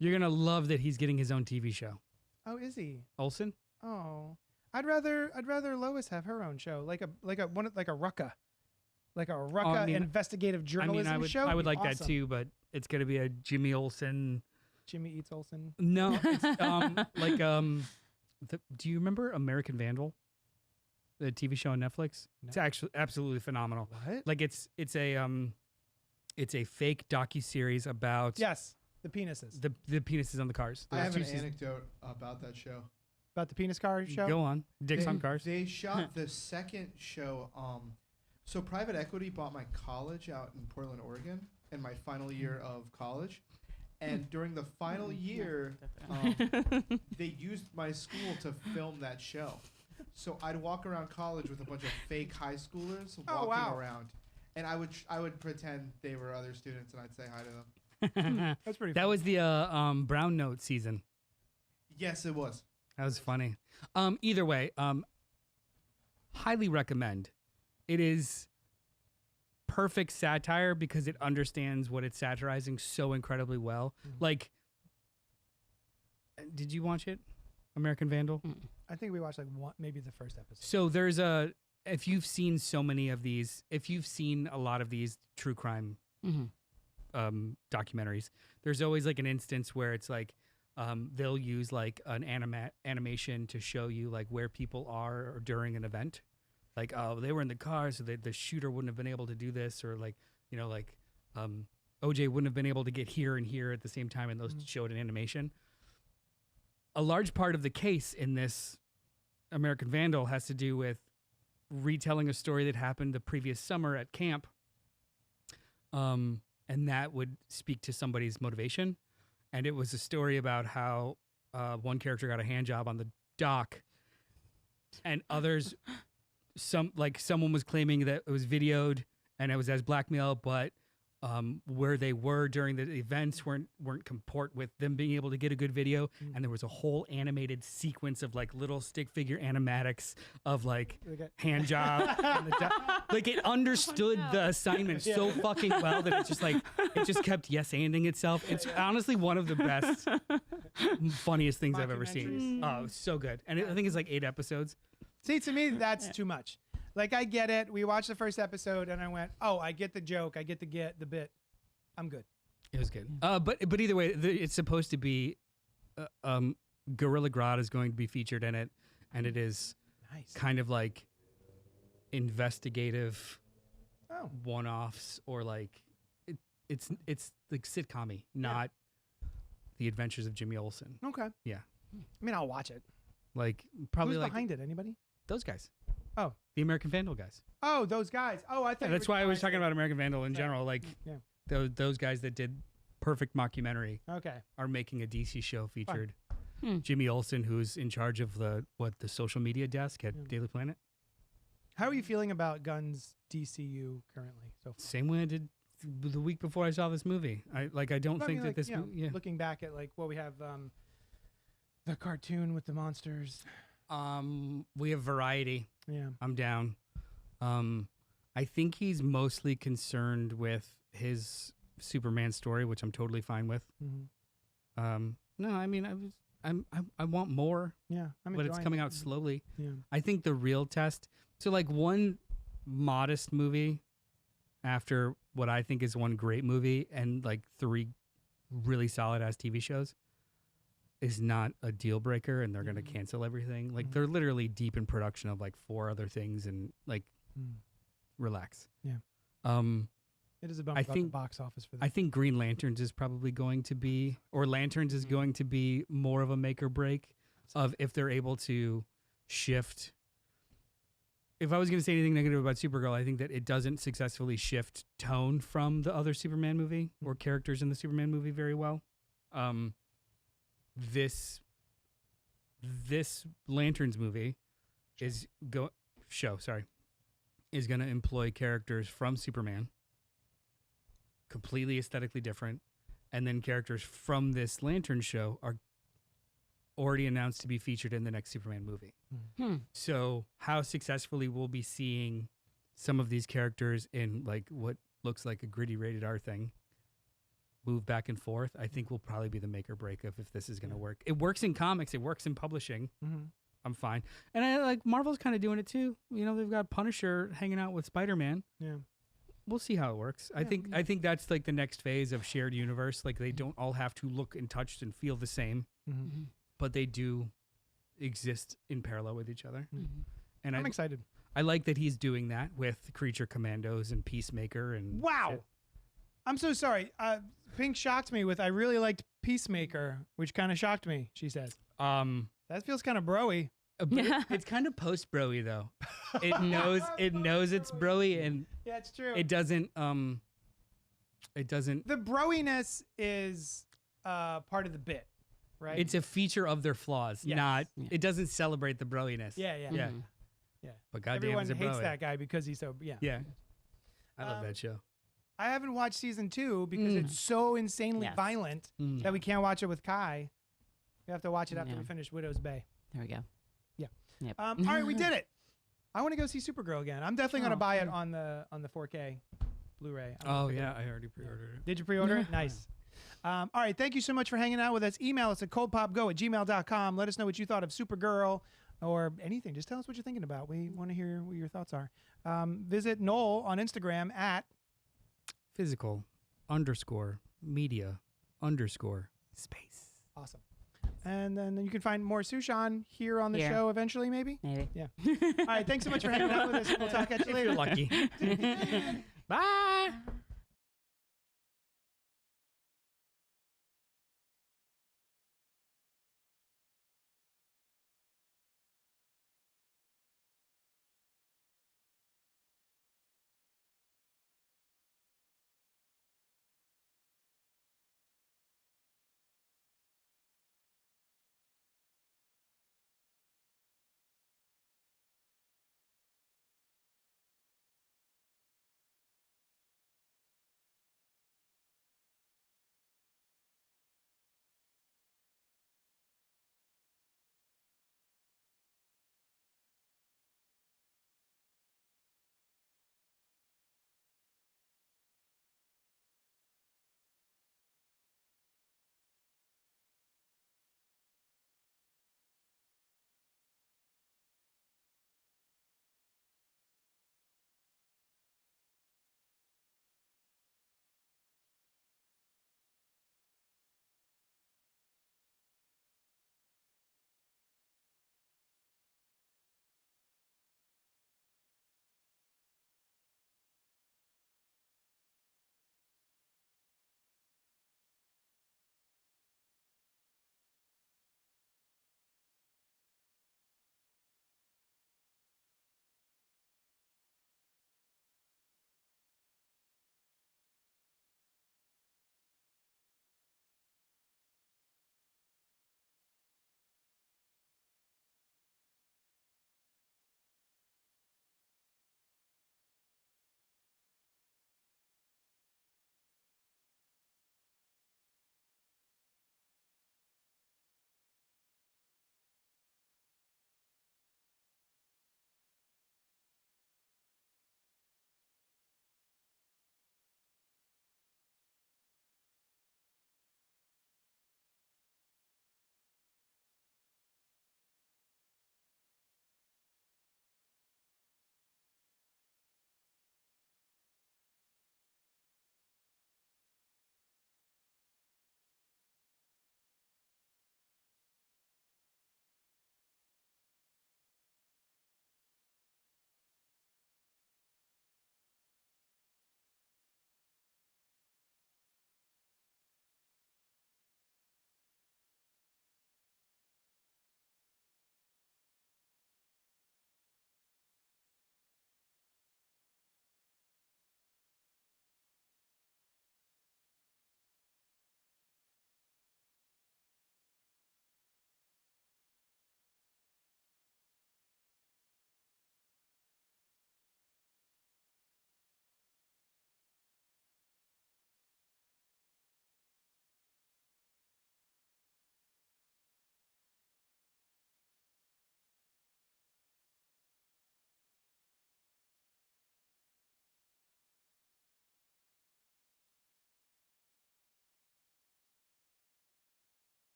You're gonna love that he's getting his own TV show. Oh, is he? Olsen? Oh, I'd rather Lois have her own show, like a Rucka, investigative journalism show. I would like Awesome. that too, but it's gonna be a Jimmy Olsen. Jimmy Eats Olsen. No, it's do you remember American Vandal? The TV show on Netflix. No. It's actually absolutely phenomenal. What? Like it's a fake docuseries about Yes, the penises. the penises on the cars. I have two an seasons. anecdote about that show. About the penis car show. Go on, dicks They- on cars. They shot the second show. So private equity bought my college out in Portland, Oregon, in my final year of college. And during the final year, they used my school to film that show. So I'd walk around college with a bunch of fake high schoolers walking around, and I would pretend they were other students, and I'd say hi to them. That's pretty. That fun. was the Brown Note season. Yes, it was. That was funny. Either way, highly recommend. It is perfect satire because it understands what it's satirizing so incredibly well. Like, did you watch it, American Vandal? I think we watched like one, maybe the first episode. So if you've seen a lot of these true crime documentaries, there's always like an instance where it's like they'll use like an animation to show you like where people are during an event. Like, oh, they were in the car, so the shooter wouldn't have been able to do this, or like, OJ wouldn't have been able to get here and here at the same time, and those showed an animation. A large part of the case in this American Vandal has to do with retelling a story that happened the previous summer at camp, and that would speak to somebody's motivation. And it was a story about how one character got a hand job on the dock, and others, someone was claiming that it was videoed and it was as blackmail, but where they were during the events weren't comport with them being able to get a good video. And there was a whole animated sequence of like little stick figure animatics of like hand job. Like it understood the assignment so fucking well that it just kept yes-anding itself. It's honestly one of the best, funniest things I've ever seen. Oh, it's so good. And I think it's like 8 episodes. See, to me, that's too much. Like, I get it. We watched the first episode, and I went, "Oh, I get the joke. I get the bit. I'm good." It was good. But either way, it's supposed to be, Gorilla Grodd is going to be featured in it, and it is kind of like investigative one-offs, or like it's like sitcom-y, not The Adventures of Jimmy Olsen. Okay. Yeah. I mean, I'll watch it. Like probably Who's like behind it? Anybody? those guys. Oh. The American Vandal guys. Oh, those guys. Oh, I thought. Yeah, that's why I was talking about American Vandal in general. Like those guys that did Perfect Mockumentary Okay. are making a DC show featured Jimmy Olsen, who's in charge of the social media desk at Daily Planet. How are you feeling about Gunn's DCU currently? So far? Same way I did the week before I saw this movie. I don't think that this movie. Yeah. Looking back at like what we have, the cartoon with the monsters. We have variety. Yeah. I'm down. I think he's mostly concerned with his Superman story, which I'm totally fine with. Mm-hmm. No, I mean, I want more. Yeah, but it's coming out slowly. Yeah. I think the real test. So like one modest movie after what I think is one great movie and like 3 really solid ass TV shows is not a deal breaker, and they're going to cancel everything. Like they're literally deep in production of like 4 other things, and like relax. Yeah. It is a bummer about the box office for them. I think Green Lanterns is probably going to be, or Lanterns is going to be more of a make or break of if they're able to shift if I was going to say anything negative about Supergirl, I think that it doesn't successfully shift tone from the other Superman movie or characters in the Superman movie very well. This Lanterns movie is going to employ characters from Superman, completely aesthetically different, and then characters from this Lantern show are already announced to be featured in the next Superman movie. So how successfully we'll be seeing some of these characters in like what looks like a gritty rated R thing move back and forth, I think will probably be the make or break of if this is going to work. It works in comics. It works in publishing. I'm fine. And I like Marvel's kind of doing it too. You know, they've got Punisher hanging out with Spider-Man. Yeah. We'll see how it works. I think that's like the next phase of shared universe. Like they don't all have to look and touch and feel the same, but they do exist in parallel with each other. And I'm excited. I like that he's doing that with Creature Commandos and Peacemaker and Wow. shit. I'm so sorry. Pink shocked me with I really liked Peacemaker, which kind of shocked me, she says. That feels kind of broy. It's kind of post broy though. It knows it's broy, and Yeah, it's true. it doesn't. The broiness is part of the bit, right? It's a feature of their flaws, Yes. not. It doesn't celebrate the broiness. yeah. Yeah. But goddamn, Everyone is it hates broy. that guy because he's so Yeah, I love that show. I haven't watched season 2 because it's so insanely Yes. violent that we can't watch it with Kai. We have to watch it after we finish Widow's Bay. There we go. Yeah. Yep. All right, we did it. I want to go see Supergirl again. I'm definitely going to buy it on the 4K Blu-ray. Oh yeah, I already pre-ordered it. Did you pre-order it? Nice. All right, thank you so much for hanging out with us. Email us at cultpopgo@gmail.com. Let us know what you thought of Supergirl or anything. Just tell us what you're thinking about. We want to hear what your thoughts are. Visit Noel on Instagram at physical_media_space. Awesome. And then you can find more Sushan here on the Here. show eventually, maybe? Maybe. Yeah. All right, thanks so much for hanging out with us. We'll talk at you later. If you're lucky. Bye.